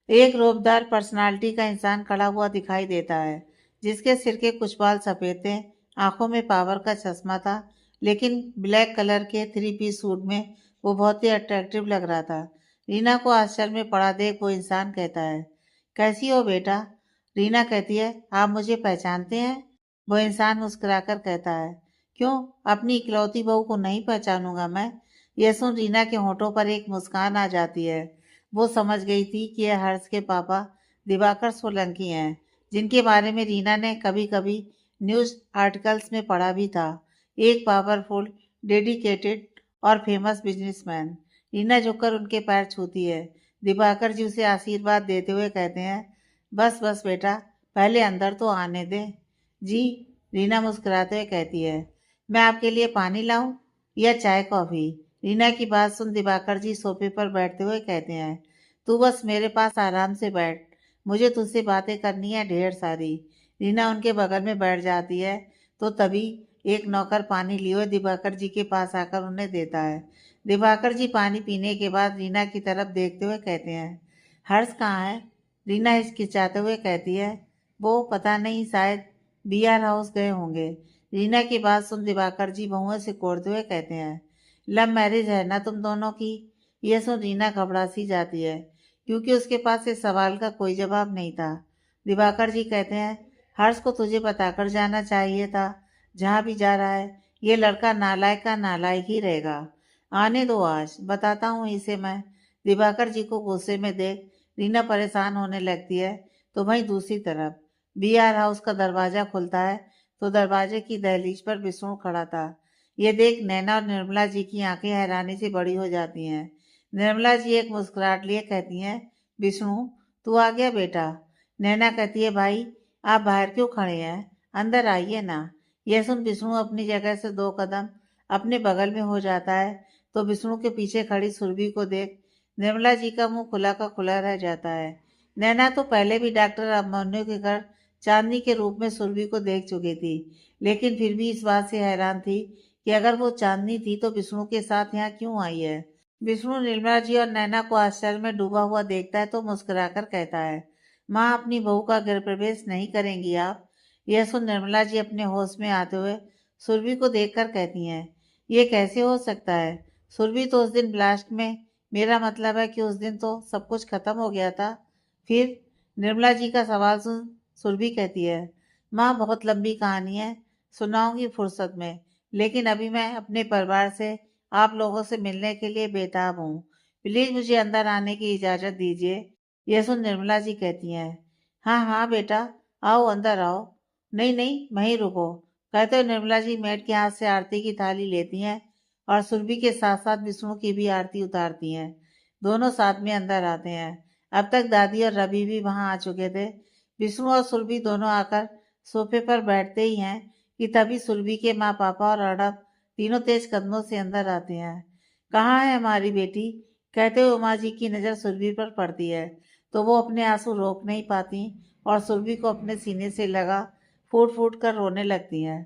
एक रोबदार पर्सनालिटी का इंसान खड़ा हुआ दिखाई देता है, जिसके सिर के कुछ बाल सफेद थे, आंखों में पावर का चश्मा था, लेकिन ब्लैक कलर के 3 पीस सूट में वो बहुत ही अट्रैक्टिव लग रहा था। रीना को आश्चर्य में पड़ा देख वो इंसान कहता है, कैसी हो बेटा? रीना कहती है, आप मुझे पहचानते हैं? वो इंसान मुस्कुराकर कहता है, क्यों, अपनी इकलौती बहू को नहीं पहचानूंगा मैं? यह सुन रीना के होठों पर एक मुस्कान आ जाती है। वो समझ गई थी कि यह हर्ष के पापा दिवाकर सोलंकी हैं, जिनके बारे में रीना ने कभी कभी न्यूज़ आर्टिकल्स में पढ़ा भी था। एक पावरफुल, डेडिकेटेड और फेमस बिजनेसमैन। रीना झुककर उनके पैर छूती है। दिवाकर जी उसे आशीर्वाद देते हुए कहते हैं, बस बस बेटा, पहले अंदर तो आने दे। जी, रीना मुस्कुराते हुए कहती है, मैं आपके लिए पानी लाऊं या चाय कॉफ़ी? रीना की बात सुन दिवाकर जी सोफे पर बैठते हुए कहते हैं, तू बस मेरे पास आराम से बैठ, मुझे तुझसे बातें करनी है ढेर सारी। रीना उनके बगल में बैठ जाती है, तो तभी एक नौकर पानी लिए हुए दिवाकर जी के पास आकर उन्हें देता है। दिवाकर जी पानी पीने के बाद रीना की तरफ देखते हुए कहते हैं, हर्ष कहाँ है? रीना हिचकिचाते हुए कहती है, वो पता नहीं, शायद बीआर हाउस गए होंगे। रीना की बात सुन दिवाकर जी बहुएं से कोड़ते हुए कहते हैं, लव मैरिज है ना तुम दोनों की? यह सुन रीना घबरा सी जाती है, क्योंकि उसके पास इस सवाल का कोई जवाब नहीं था। दिवाकर जी कहते हैं, हर्ष को तुझे बताकर जाना चाहिए था। जहाँ भी जा रहा है ये लड़का नालायक का नालायक ही रहेगा। आने दो, आज बताता हूँ इसे मैं। दिवाकर जी को गुस्से में देख रीना परेशान होने लगती है। तो वहीं दूसरी तरफ बीआर हाउस का दरवाजा खुलता है तो दरवाजे की दहलीज पर विष्णु खड़ा था। ये देख नैना और निर्मला जी की आंखें हैरानी से बड़ी हो जाती हैं। निर्मला जी एक मुस्कुराहट लिए कहती हैं, विष्णु तू आ गया बेटा। नैना कहती है, भाई आप बाहर क्यों खड़े हैं, अंदर आइए ना। यह सुन विष्णु अपनी जगह से 2 कदम अपने बगल में हो जाता है तो विष्णु के पीछे खड़ी सुरभि को देख निर्मला जी का मुंह खुला का खुला रह जाता है। नैना तो पहले भी डॉक्टर अभिमन्यु के घर चांदनी के रूप में सुरभि को देख चुकी थी, लेकिन फिर भी इस बात से हैरान थी कि अगर वो चांदनी थी तो विष्णु के साथ यहाँ क्यों आई है। विष्णु निर्मला जी और नैना को आश्चर्य में डूबा हुआ देखता है तो मुस्कुराकर कहता है, माँ अपनी बहू का गृह प्रवेश नहीं करेंगी आप। यह सुन निर्मला जी अपने होश में आते हुए सुरभि को देखकर कहती हैं, ये कैसे हो सकता है सुरभि, तो उस दिन ब्लास्ट में, मेरा मतलब है कि उस दिन तो सब कुछ खत्म हो गया था। फिर निर्मला जी का सवाल सुन सुरभि कहती है, माँ बहुत लंबी कहानी है, सुनाऊंगी फुर्सत में, लेकिन अभी मैं अपने परिवार से आप लोगों से मिलने के लिए बेताब हूँ। प्लीज मुझे अंदर आने की इजाज़त दीजिए। यह सुन निर्मला जी कहती हैं, हाँ हाँ बेटा, आओ अंदर आओ। नहीं नहीं वहीं रुको, कहते हुए निर्मला जी मेट के हाथ से आरती की थाली लेती हैं और सुरभि के साथ साथ विष्णु की भी आरती उतारती हैं। दोनों साथ में अंदर आते हैं। अब तक दादी और रवि भी वहां आ चुके थे। विष्णु और सुरभि दोनों आकर सोफे पर बैठते ही हैं कि तभी सुरभि के माँ पापा और अर्णव तीनों तेज कदमों से अंदर आते हैं। कहाँ है हमारी बेटी, कहते हुए उमा जी की नज़र सुरभि पर पड़ती है तो वो अपने आंसू रोक नहीं पाती और सुरभि को अपने सीने से लगा फूट फूट कर रोने लगती हैं।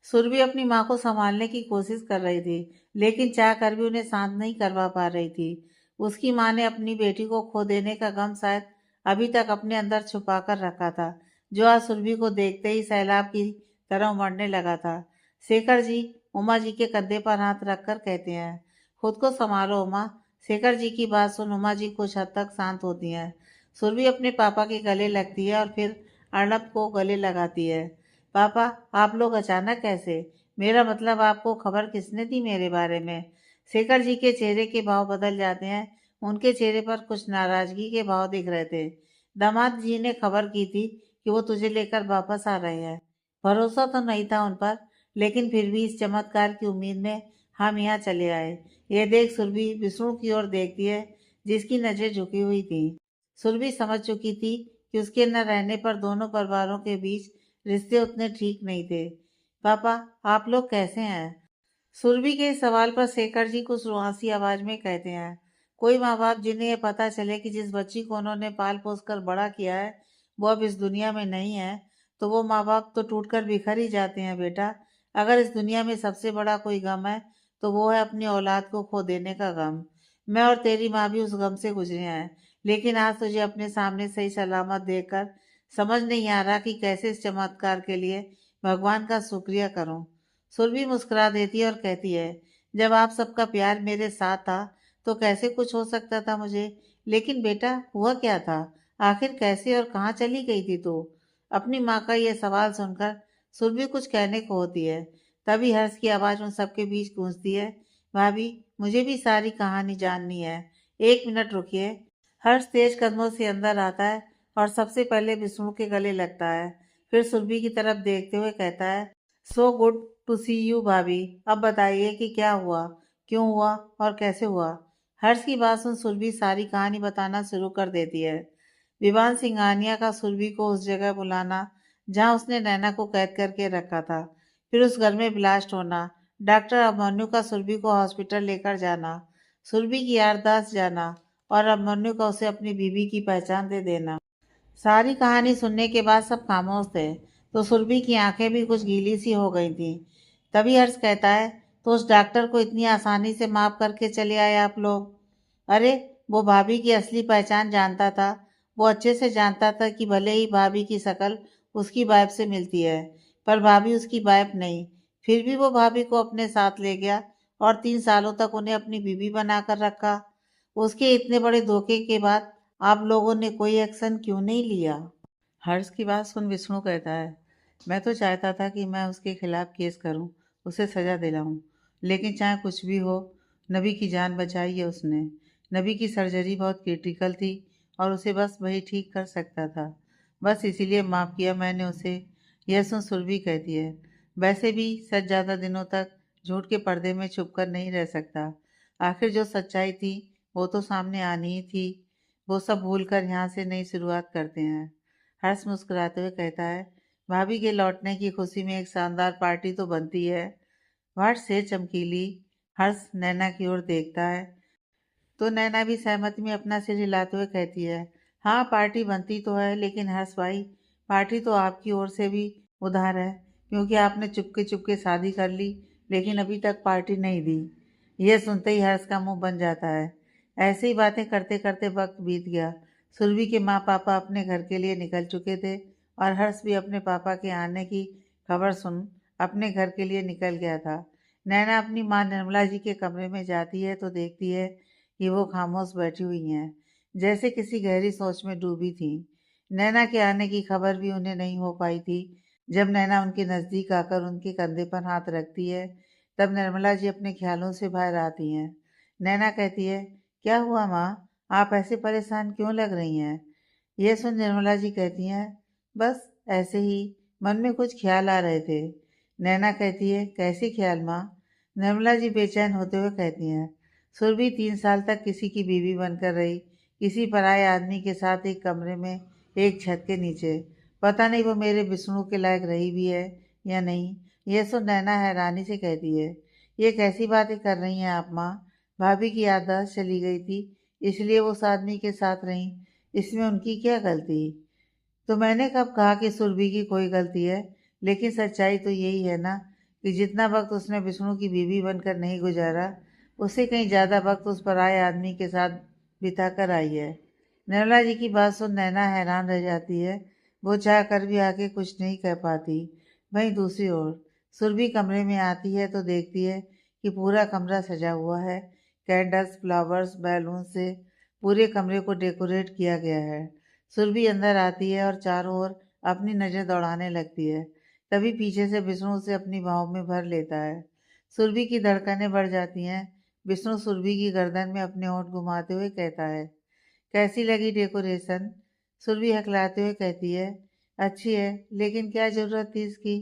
सुरभि अपनी माँ को संभालने की कोशिश कर रही थी, लेकिन चाह कर भी उन्हें शांत नहीं करवा पा रही थी। उसकी माँ ने अपनी बेटी को खो देने का गम शायद अभी तक अपने अंदर छुपा कर रखा था, जो आज सुरभि को देखते ही सैलाब की तरह उमड़ने लगा था। शेखर जी उमा जी के कंधे पर हाथ रखकर कहते हैं, खुद को संभालो उमा। शेखर जी की बात सुन उमा जी कुछ हद तक शांत होती हैं। सुरभि अपने पापा के गले लगती है और फिर अर्णब को गले लगाती है। पापा आप लोग अचानक कैसे, मेरा मतलब आपको खबर किसने दी मेरे बारे में। शेखर जी के चेहरे के भाव बदल जाते हैं। उनके चेहरे पर कुछ नाराजगी के भाव दिख रहे थे। दामाद जी ने खबर की थी कि वो तुझे लेकर वापस आ रहे हैं। भरोसा तो नहीं था उन पर, लेकिन फिर भी इस चमत्कार की उम्मीद में हम यहाँ चले आए। ये देख सुरभि विष्णु की ओर देखती है, जिसकी नजर झुकी हुई थी। सुरभि समझ चुकी थी कि उसके न रहने पर दोनों परिवारों के बीच रिश्ते उतने ठीक नहीं थे। पापा आप लोग कैसे हैं? सुरभि के इस सवाल पर शेखर जी कुछ रुआसी आवाज में कहते हैं, कोई माँ बाप जिन्हें ये पता चले कि जिस बच्ची को उन्होंने पाल पोस कर बड़ा किया है वो अब इस दुनिया में नहीं है, तो वो माँ बाप तो टूट कर बिखर ही जाते हैं बेटा। अगर इस दुनिया में सबसे बड़ा कोई गम है तो वो है अपनी औलाद को खो देने का गम। मैं और तेरी माँ भी उस गम से गुजरे हैं, लेकिन आज तुझे अपने सामने सही सलामत देखकर समझ नहीं आ रहा कि कैसे इस चमत्कार के लिए भगवान का शुक्रिया करूं। सुरभि मुस्कुरा देती है और कहती है, जब आप सबका प्यार मेरे साथ था तो कैसे कुछ हो सकता था मुझे। लेकिन बेटा हुआ क्या था, आखिर कैसे और कहाँ चली गई थी तू? अपनी माँ का यह सवाल सुनकर सुरभि कुछ कहने को होती है, तभी हर्ष की आवाज़ उन सबके बीच गूंजती है, भाभी मुझे भी सारी कहानी जाननी है, 1 मिनट रुकिए। हर्ष तेज कदमों से अंदर आता है और सबसे पहले विष्णु के गले लगता है। फिर सुरभि की तरफ देखते हुए कहता है, so good to see you भाभी, अब बताइए कि क्या हुआ, क्यों हुआ और कैसे हुआ। हर्ष की बात सुन सुरभि सारी कहानी बताना शुरू कर देती है। विवान सिंघानिया का सुरभि को उस जगह बुलाना जहां उसने नैना को कैद करके रखा था, फिर उस घर में ब्लास्ट होना, डॉक्टर अभिमन्यु का सुरभि को हॉस्पिटल लेकर जाना, सुरभि की याददाश्त जाना और अभिमन्यु का उसे अपनी बीवी की पहचान दे देना। सारी कहानी सुनने के बाद सब खामोश थे तो सुरभि की आंखें भी कुछ गीली सी हो गई थी। तभी हर्ष कहता है, तो उस डॉक्टर को इतनी आसानी से माफ करके चले आए आप लोग? अरे वो भाभी की असली पहचान जानता था। वो अच्छे से जानता था कि भले ही भाभी की शक्ल उसकी वाइफ से मिलती है, पर भाभी उसकी वाइफ नहीं। फिर भी वो भाभी को अपने साथ ले गया और 3 सालों तक उन्हें अपनी बीवी बनाकर रखा। उसके इतने बड़े धोखे के बाद आप लोगों ने कोई एक्शन क्यों नहीं लिया? हर्ष की बात सुन विष्णु कहता है, मैं तो चाहता था कि मैं उसके खिलाफ केस करूं, उसे सजा दिलाऊं, लेकिन चाहे कुछ भी हो, नबी की जान बचाई है उसने। नबी की सर्जरी बहुत क्रिटिकल थी और उसे बस वही ठीक कर सकता था। बस इसीलिए माफ़ किया मैंने उसे। यह सुन सुरभि कहती है, वैसे भी सच ज़्यादा दिनों तक झूठ के पर्दे में छुप कर नहीं रह सकता। आखिर जो सच्चाई थी वो तो सामने आनी ही थी। वो सब भूल कर यहाँ से नई शुरुआत करते हैं। हर्ष मुस्कुराते हुए कहता है, भाभी के लौटने की खुशी में एक शानदार पार्टी तो बनती है। वाट से चमकीली। हर्ष नैना की ओर देखता है तो नैना भी सहमति में अपना सिर हिलाते हुए कहती है, हाँ पार्टी बनती तो है, लेकिन हर्ष भाई, पार्टी तो आपकी ओर से भी उधार है, क्योंकि आपने चुपके चुपके शादी कर ली लेकिन अभी तक पार्टी नहीं दी। यह सुनते ही हर्ष का मुंह बन जाता है। ऐसे ही बातें करते करते वक्त बीत गया। सुरभि के माँ पापा अपने घर के लिए निकल चुके थे और हर्ष भी अपने पापा के आने की खबर सुन अपने घर के लिए निकल गया था। नैना अपनी माँ निर्मला जी के कमरे में जाती है तो देखती है कि वो खामोश बैठी हुई हैं, जैसे किसी गहरी सोच में डूबी थी। नैना के आने की खबर भी उन्हें नहीं हो पाई थी। जब नैना उनके नज़दीक आकर उनके कंधे पर हाथ रखती है, तब निर्मला जी अपने ख्यालों से बाहर आती हैं। नैना कहती है, क्या हुआ माँ, आप ऐसे परेशान क्यों लग रही हैं? ये सुन निर्मला जी कहती हैं, बस ऐसे ही, मन में कुछ ख्याल आ रहे थे। नैना कहती है, कैसे ख्याल माँ? निर्मला जी बेचैन होते हुए कहती हैं, सुरभि 3 साल तक किसी की बीवी बनकर रही, किसी पराये आदमी के साथ एक कमरे में, एक छत के नीचे। पता नहीं वो मेरे विष्णु के लायक रही भी है या नहीं। यह सुन नैना हैरानी से कहती है, ये कैसी बातें कर रही हैं आप माँ? भाभी की याददाश्त चली गई थी, इसलिए वो उस आदमी के साथ रहीं। इसमें उनकी क्या गलती? तो मैंने कब कहा कि सुरभि की कोई गलती है? लेकिन सच्चाई तो यही है ना कि जितना वक्त उसने विष्णु की बीवी बनकर नहीं गुजारा, उससे कहीं ज़्यादा वक्त उस पराये आदमी के साथ बिता कर आई है। निर्मला जी की बात सुन नैना हैरान रह जाती है। वो चाह कर भी आगे कुछ नहीं कह पाती। वहीं दूसरी ओर सुरभि कमरे में आती है तो देखती है कि पूरा कमरा सजा हुआ है। कैंडल्स, फ्लावर्स, बैलून से पूरे कमरे को डेकोरेट किया गया है। सुरभि अंदर आती है और चारों ओर अपनी नज़र दौड़ाने लगती है। तभी पीछे से विष्णु उसे अपनी बाहों में भर लेता है। सुरभि की धड़कनें बढ़ जाती हैं। विष्णु सुरभि की गर्दन में अपने होंठ घुमाते हुए कहता है, कैसी लगी डेकोरेशन? सुरभि हकलाते हुए कहती है, अच्छी है, लेकिन क्या ज़रूरत थी इसकी?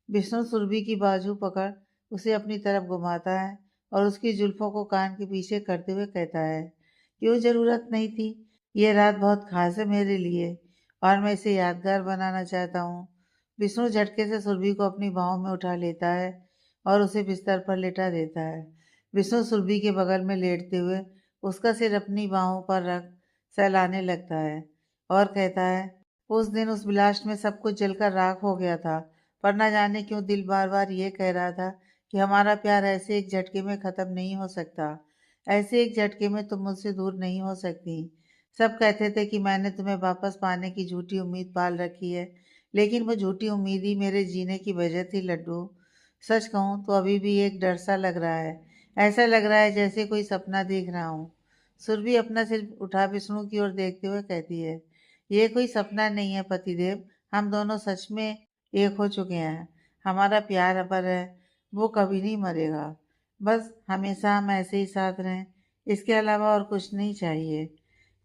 विष्णु सुरभि की बाजू पकड़ उसे अपनी तरफ घुमाता है और उसकी जुल्फों को कान के पीछे करते हुए कहता है, क्यों ज़रूरत नहीं थी? ये रात बहुत खास है मेरे लिए और मैं इसे यादगार बनाना चाहता हूँ। विष्णु झटके से सुरभि को अपनी बाहों में उठा लेता है और उसे बिस्तर पर लेटा देता है। विष्णु सुरभि के बगल में लेटते हुए उसका सिर अपनी बाहों पर रख सहलाने लगता है और कहता है, उस दिन उस ब्लास्ट में सब कुछ जलकर राख हो गया था, पर न जाने क्यों दिल बार बार ये कह रहा था कि हमारा प्यार ऐसे एक झटके में ख़त्म नहीं हो सकता। ऐसे एक झटके में तुम मुझसे दूर नहीं हो सकती। सब कहते थे कि मैंने तुम्हें वापस पाने की झूठी उम्मीद पाल रखी है, लेकिन वो झूठी उम्मीद ही मेरे जीने की वजह थी लड्डू। सच कहूँ तो अभी भी एक डर सा लग रहा है। ऐसा लग रहा है जैसे कोई सपना देख रहा हूँ। सुरभि अपना सिर उठा विष्णु की ओर देखते हुए कहती है, ये कोई सपना नहीं है पतिदेव, हम दोनों सच में एक हो चुके हैं। हमारा प्यार अमर है, वो कभी नहीं मरेगा। बस हमेशा हम ऐसे ही साथ रहें, इसके अलावा और कुछ नहीं चाहिए।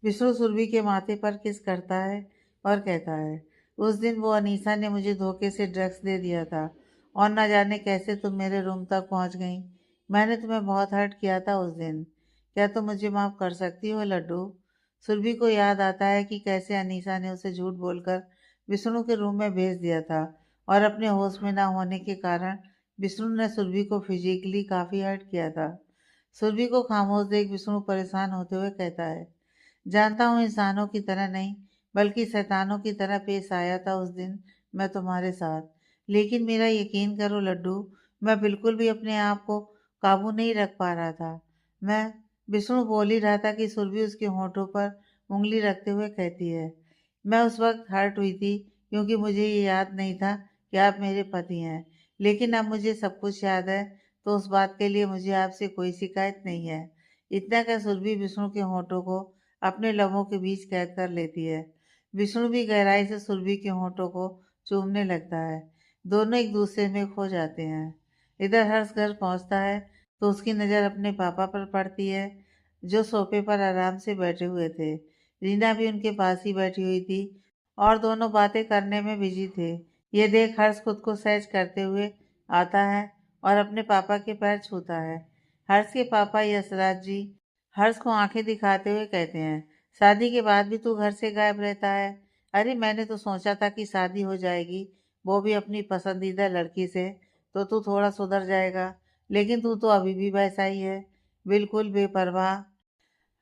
विष्णु सुरभि के माथे पर किस करता है और कहता है, उस दिन वो अनीसा ने मुझे धोखे से ड्रग्स दे दिया था और न जाने कैसे तुम मेरे रूम तक पहुंच गई। मैंने तुम्हें बहुत हर्ट किया था उस दिन। क्या तुम मुझे माफ़ कर सकती हो लड्डू? सुरभि को याद आता है कि कैसे अनीसा ने उसे झूठ बोलकर विष्णु के रूम में भेज दिया था और अपने होश में न होने के कारण विष्णु ने सुरभि को फिजिकली काफ़ी हर्ट किया था। सुरभि को खामोश देख विष्णु परेशान होते हुए कहता है, जानता हूँ इंसानों की तरह नहीं बल्कि शैतानों की तरह पेश आया था उस दिन मैं तुम्हारे साथ, लेकिन मेरा यकीन करो लड्डू, मैं बिल्कुल भी अपने आप को काबू नहीं रख पा रहा था। मैं विष्णु बोल ही रहा था कि सुरभि उसके होठों पर उंगली रखते हुए कहती है, मैं उस वक्त हर्ट हुई थी क्योंकि मुझे ये याद नहीं था कि आप मेरे पति हैं, लेकिन अब मुझे सब कुछ याद है, तो उस बात के लिए मुझे आपसे कोई शिकायत नहीं है। इतना कह सुरभि विष्णु के होठों को अपने लबों के बीच कैद कर लेती है। विष्णु भी गहराई से सुरभि के होठों को चूमने लगता है। दोनों एक दूसरे में खो जाते हैं। इधर हर्ष घर पहुंचता है तो उसकी नज़र अपने पापा पर पड़ती है, जो सोफे पर आराम से बैठे हुए थे। रीना भी उनके पास ही बैठी हुई थी और दोनों बातें करने में बिजी थे। ये देख हर्ष खुद को सहज करते हुए आता है और अपने पापा के पैर छूता है। हर्ष के पापा यशराज जी हर्ष को आंखें दिखाते हुए कहते हैं, शादी के बाद भी तू घर से गायब रहता है। अरे मैंने तो सोचा था कि शादी हो जाएगी, वो भी अपनी पसंदीदा लड़की से, तो तू थोड़ा सुधर जाएगा, लेकिन तू तो अभी भी वैसा ही है, बिल्कुल बेपरवाह।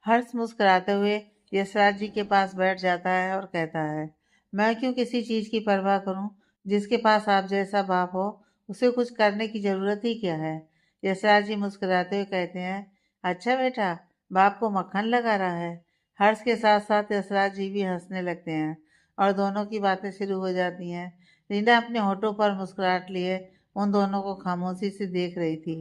हर्ष मुस्कुराते हुए यशराज जी के पास बैठ जाता है और कहता है, मैं क्यों किसी चीज़ की परवाह करूं? जिसके पास आप जैसा बाप हो उसे कुछ करने की ज़रूरत ही क्या है? यशराज जी मुस्कुराते हुए कहते हैं, अच्छा बेटा, बाप को मक्खन लगा रहा है। हर्ष के साथ साथ यशराज जी भी हंसने लगते हैं और दोनों की बातें शुरू हो जाती हैं। रीना अपने होठों पर मुस्कुराहट लिए उन दोनों को खामोशी से देख रही थी।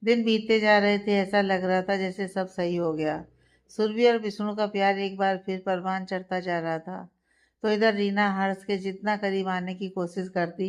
दिन बीतते जा रहे थे, ऐसा लग रहा था जैसे सब सही हो गया। सुरभि और विष्णु का प्यार एक बार फिर परवान चढ़ता जा रहा था। तो इधर रीना हर्ष के जितना करीब आने की कोशिश करती,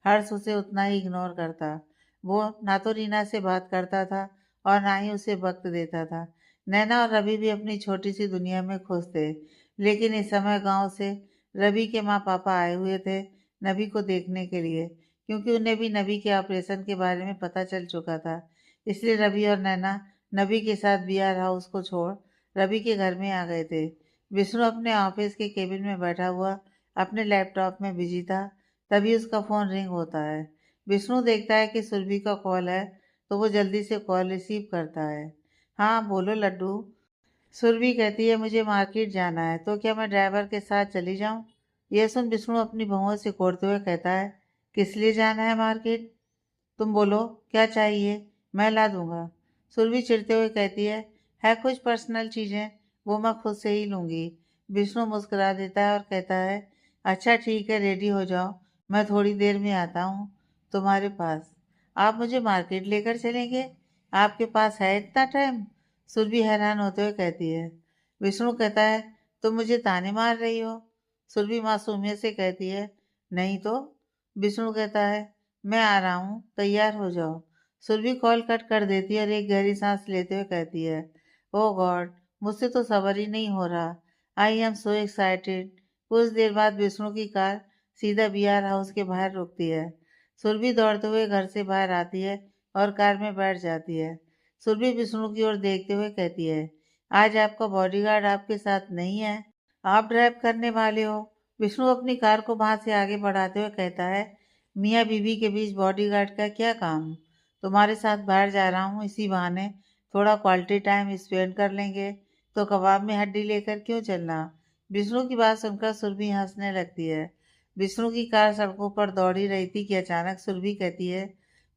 हर्ष उसे उतना ही इग्नोर करता। वो ना तो रीना से बात करता था और ना ही उसे वक्त देता था। नैना और रवि भी अपनी छोटी सी दुनिया में खुश थे, लेकिन इस समय गांव से रवि के माँ पापा आए हुए थे नबी को देखने के लिए, क्योंकि उन्हें भी नबी के ऑपरेशन के बारे में पता चल चुका था। इसलिए रवि और नैना नबी के साथ बीआर हाउस को छोड़ रवि के घर में आ गए थे। विष्णु अपने ऑफिस के केबिन में बैठा हुआ अपने लैपटॉप में बिजी था। तभी उसका फ़ोन रिंग होता है। विष्णु देखता है कि सुरभि का कॉल है, तो वो जल्दी से कॉल रिसीव करता है। हाँ बोलो लड्डू। सुरभि कहती है, मुझे मार्केट जाना है, तो क्या मैं ड्राइवर के साथ चली जाऊँ? यह सुन विष्णु अपनी भौहों से कोड़ते हुए कहता है, किस लिए जाना है मार्केट? तुम बोलो क्या चाहिए, मैं ला दूंगा। सुरभि चिढ़ते हुए कहती है कुछ पर्सनल चीज़ें, वो मैं खुद से ही लूँगी। विष्णु मुस्कुरा देता है और कहता है, अच्छा ठीक है, रेडी हो जाओ, मैं थोड़ी देर में आता हूँ तुम्हारे पास। आप मुझे मार्केट लेकर चलेंगे? आपके पास है इतना टाइम? सुरभि हैरान होते हुए कहती है। विष्णु कहता है, तुम मुझे ताने मार रही हो? सुरभि मासूमियत से कहती है, नहीं तो। विष्णु कहता है, मैं आ रहा हूँ, तैयार हो जाओ। सुरभि कॉल कट कर देती है और एक गहरी सांस लेते हुए कहती है, ओह गॉड, मुझसे तो सब्र ही नहीं हो रहा। आई एम सो एक्साइटेड। कुछ देर बाद विष्णु की कार सीधा बीआर हाउस के बाहर रुकती है। सुरभि दौड़ते हुए घर से बाहर आती है और कार में बैठ जाती है। सुरभि विष्णु की ओर देखते हुए कहती है, आज आपका बॉडीगार्ड आपके साथ नहीं है, आप ड्राइव करने वाले हो। विष्णु अपनी कार को वहां से आगे बढ़ाते हुए कहता है, मियाँ बीवी के बीच बॉडीगार्ड का क्या काम? तुम्हारे साथ बाहर जा रहा हूँ, इसी बहाने थोड़ा क्वालिटी टाइम स्पेंड कर लेंगे, तो कबाब में हड्डी लेकर क्यों चलना? विष्णु की बात सुनकर सुरभि हंसने लगती है। विष्णु की कार सड़कों पर दौड़ ही रही थी कि अचानक सुरभि कहती है,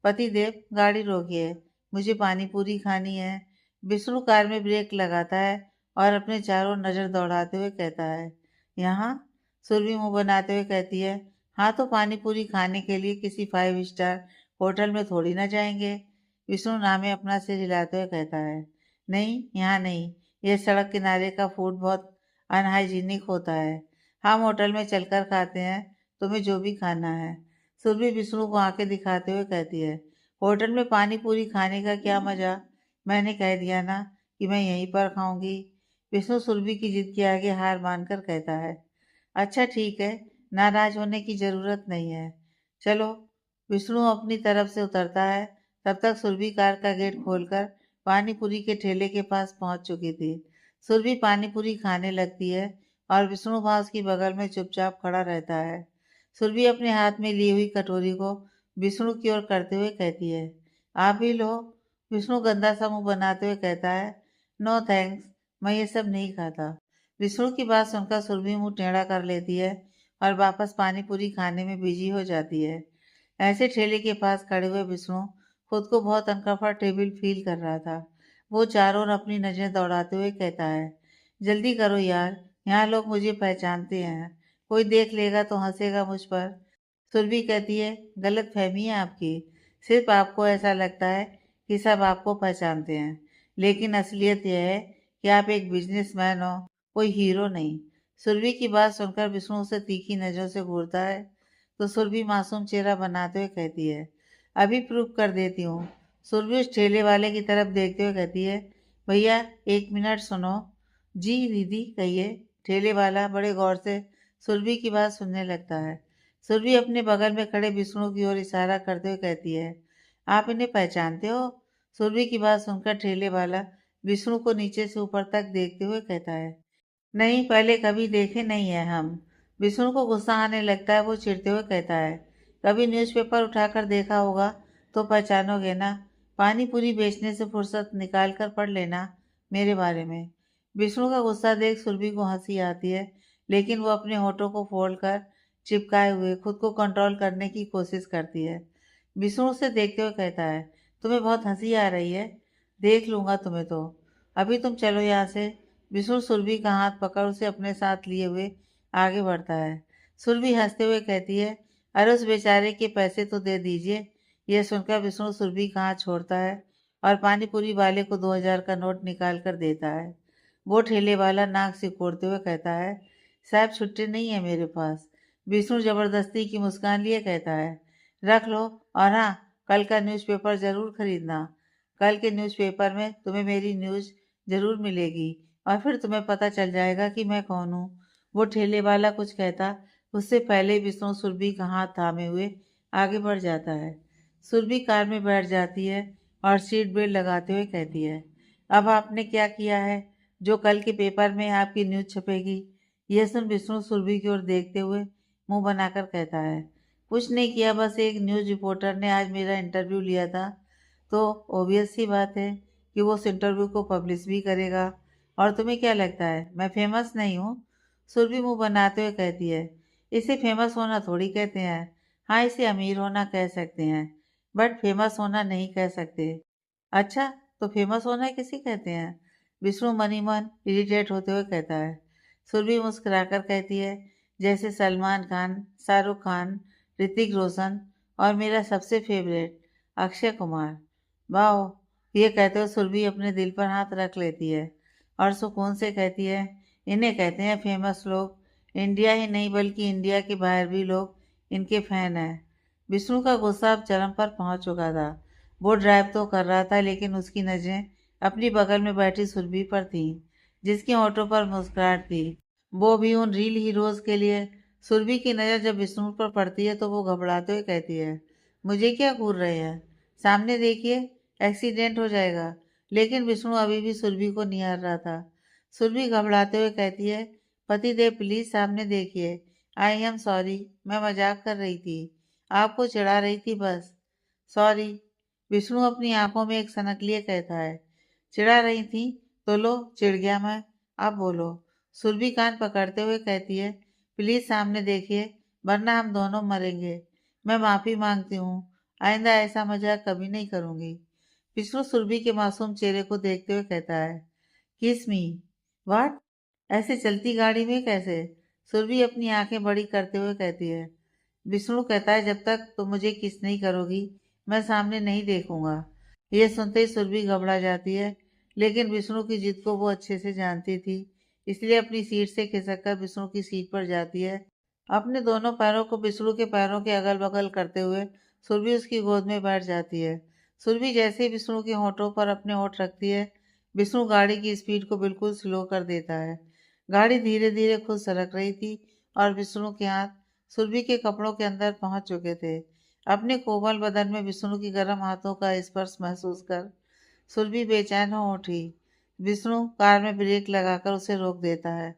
पति देव गाड़ी रोकिए, मुझे पानी पूरी खानी है। विष्णु कार में ब्रेक लगाता है और अपने चारों नज़र दौड़ाते हुए कहता है, यहाँ? सुरभि मुंह बनाते हुए कहती है, हाँ तो पानी पूरी खाने के लिए किसी 5 स्टार होटल में थोड़ी ना जाएंगे। विष्णु नामे अपना सिर हिलाते हुए कहता है, नहीं यहाँ नहीं, यह सड़क किनारे का फूड बहुत अनहाइजीनिक होता है। हम होटल में चलकर खाते हैं, तुम्हें जो भी खाना है। सुरभि विष्णु को आंखें दिखाते हुए कहती है, होटल में पानी पूरी खाने का क्या मजा? मैंने कह दिया ना कि मैं यहीं पर खाऊंगी। विष्णु सुरभि की जिद के आगे हार मानकर कहता है, अच्छा ठीक है, नाराज होने की जरूरत नहीं है, चलो। विष्णु अपनी तरफ से उतरता है, तब तक सुरभि कार का गेट खोलकर पानी पूरी के ठेले के पास पहुंच चुकी थी। सुरभि पानी पूरी खाने लगती है और विष्णु वहां उसकी बगल में चुपचाप खड़ा रहता है। सुरभि अपने हाथ में ली हुई कटोरी को विष्णु की ओर करते हुए कहती है, आप भी लो। विष्णु गंदा सा मुंह बनाते हुए कहता है, नो थैंक्स, मैं ये सब नहीं खाता। विष्णु की बात सुनकर सुरभि मुंह टेढ़ा कर लेती है और वापस पानी पूरी खाने में बिजी हो जाती है। ऐसे ठेले के पास खड़े हुए विष्णु खुद को बहुत अनकंफर्टेबल फील कर रहा था। वो चारों ओर अपनी नजरें दौड़ाते हुए कहता है, जल्दी करो यार, यहाँ लोग मुझे पहचानते हैं, कोई देख लेगा तो हंसेगा मुझ पर। सुरभि कहती है, गलत फहमी है आपकी, सिर्फ आपको ऐसा लगता है कि सब आपको पहचानते हैं, लेकिन असलियत यह है कि आप एक बिजनेसमैन हो कोई हीरो नहीं। सुरभि की बात सुनकर विष्णु उसे तीखी नजरों से घूरता है तो सुरभि मासूम चेहरा बनाते हुए कहती है, अभी प्रूव कर देती हूँ। सुरभि उस ठेले वाले की तरफ देखते हुए कहती है, भैया 1 मिनट सुनो। जी दीदी कहिए। ठेले वाला बड़े गौर से सुरभि की बात सुनने लगता है। सुरभि अपने बगल में खड़े विष्णु की ओर इशारा करते हुए कहती है, आप इन्हें पहचानते हो? सुरभि की बात सुनकर ठेले वाला विष्णु को नीचे से ऊपर तक देखते हुए कहता है, नहीं पहले कभी देखे नहीं है हम। विष्णु को गुस्सा आने लगता है। वो चिढ़ते हुए कहता है, कभी न्यूज़पेपर उठाकर देखा होगा तो पहचानोगे ना। पानी पूरी बेचने से फुर्सत निकाल कर पढ़ लेना मेरे बारे में। विष्णु का गुस्सा देख सुरभि को हंसी आती है, लेकिन वो अपने होठों को फोल्ड कर चिपकाए हुए खुद को कंट्रोल करने की कोशिश करती है। विष्णु उसे देखते हुए कहता है, तुम्हें बहुत हंसी आ रही है, देख लूंगा तुम्हें तो। अभी तुम चलो यहाँ से। विष्णु सुरभि का हाथ पकड़ उसे अपने साथ लिए हुए आगे बढ़ता है। सुरभि हंसते हुए कहती है, अरे उस बेचारे के पैसे तो दे दीजिए। यह सुनकर विष्णु सुरभि का हाथ छोड़ता है और पानी पूरी वाले को 2000 का नोट निकाल कर देता है। वो ठेले वाला नाक सिकोड़ते हुए कहता है, साहब छुट्टी नहीं है मेरे पास। विष्णु जबरदस्ती की मुस्कान लिए कहता है, रख लो। और हाँ, कल का न्यूज़पेपर ज़रूर खरीदना। कल के न्यूज़पेपर में तुम्हें मेरी न्यूज़ ज़रूर मिलेगी और फिर तुम्हें पता चल जाएगा कि मैं कौन हूँ। वो ठेले वाला कुछ कहता उससे पहले विष्णु सुरभि का हाथ थामे हुए आगे बढ़ जाता है। सुरभि कार में बैठ जाती है और सीट बेल्ट लगाते हुए कहती है, अब आपने क्या किया है जो कल के पेपर में आपकी न्यूज़ छपेगी? यह सुन विष्णु सुरभि की ओर देखते हुए मुंह बनाकर कहता है, कुछ नहीं किया, बस एक न्यूज़ रिपोर्टर ने आज मेरा इंटरव्यू लिया था तो ऑब्वियस सी बात है कि वो उस इंटरव्यू को पब्लिश भी करेगा। और तुम्हें क्या लगता है मैं फेमस नहीं हूँ? सुरभि मुंह बनाते हुए कहती है, इसे फेमस होना थोड़ी कहते हैं। हाँ, इसे अमीर होना कह सकते हैं, बट फेमस होना नहीं कह सकते। अच्छा, तो फेमस होना किसे कहते हैं? विष्णु मन ही मन इरिटेट होते हुए कहता है। सुरभि मुस्कुराकर कहती है, जैसे सलमान खान, शाहरुख खान, ऋतिक रोशन और मेरा सबसे फेवरेट अक्षय कुमार। वाह! ये कहते हुए सुरभि अपने दिल पर हाथ रख लेती है और सुकून से कहती है, इन्हें कहते हैं फेमस लोग। इंडिया ही नहीं बल्कि इंडिया के बाहर भी लोग इनके फैन हैं। विष्णु का गुस्सा अब चरम पर पहुंच चुका था। वो ड्राइव तो कर रहा था लेकिन उसकी नज़रें अपनी बगल में बैठी सुरभि पर थीं, जिसके होठों पर मुस्कुराहट थी, वो भी उन रियल हीरोज़ के लिए। सुरभि की नज़र जब विष्णु पर पड़ती है तो वो घबराते हुए कहती है, मुझे क्या घूर रहे हैं? सामने देखिए, एक्सीडेंट हो जाएगा। लेकिन विष्णु अभी भी सुरभि को निहार रहा था। सुरभि घबराते हुए कहती है, पतिदेव प्लीज सामने देखिए। आई एम सॉरी, मैं मजाक कर रही थी, आपको चिढ़ा रही थी बस। सॉरी। विष्णु अपनी आंखों में एक सनक लिए कहता है, चिढ़ा रही थी तो लो चिढ़ गया मैं। अब बोलो। सुरभि कान पकड़ते हुए कहती है, प्लीज सामने देखिए वरना हम दोनों मरेंगे। मैं माफी मांगती हूँ, आइंदा ऐसा मजाक कभी नहीं करूंगी। विष्णु सुरभि के मासूम चेहरे को देखते हुए कहता है, किस मी? वाट? ऐसे चलती गाड़ी में कैसे? सुरभि अपनी आंखें बड़ी करते हुए कहती है। विष्णु कहता है, जब तक तुम मुझे किस नहीं करोगी मैं सामने नहीं देखूंगा। यह सुनते ही सुरभि घबरा जाती है, लेकिन विष्णु की जिद को वो अच्छे से जानती थी, इसलिए अपनी सीट से खिसक कर विष्णु की सीट पर जाती है। अपने दोनों पैरों को विष्णु के पैरों के अगल बगल करते हुए सुरभि उसकी गोद में बैठ जाती है। सुरभि जैसे ही विष्णु के होठों पर अपने होठ रखती है, विष्णु गाड़ी की स्पीड को बिल्कुल स्लो कर देता है। गाड़ी धीरे धीरे खुद सरक रही थी और विष्णु के हाथ सुरभि के कपड़ों के अंदर पहुंच चुके थे। अपने कोमल बदन में विष्णु की गर्म हाथों का स्पर्श महसूस कर सुरभि बेचैन हो उठी। विष्णु कार में ब्रेक लगाकर उसे रोक देता है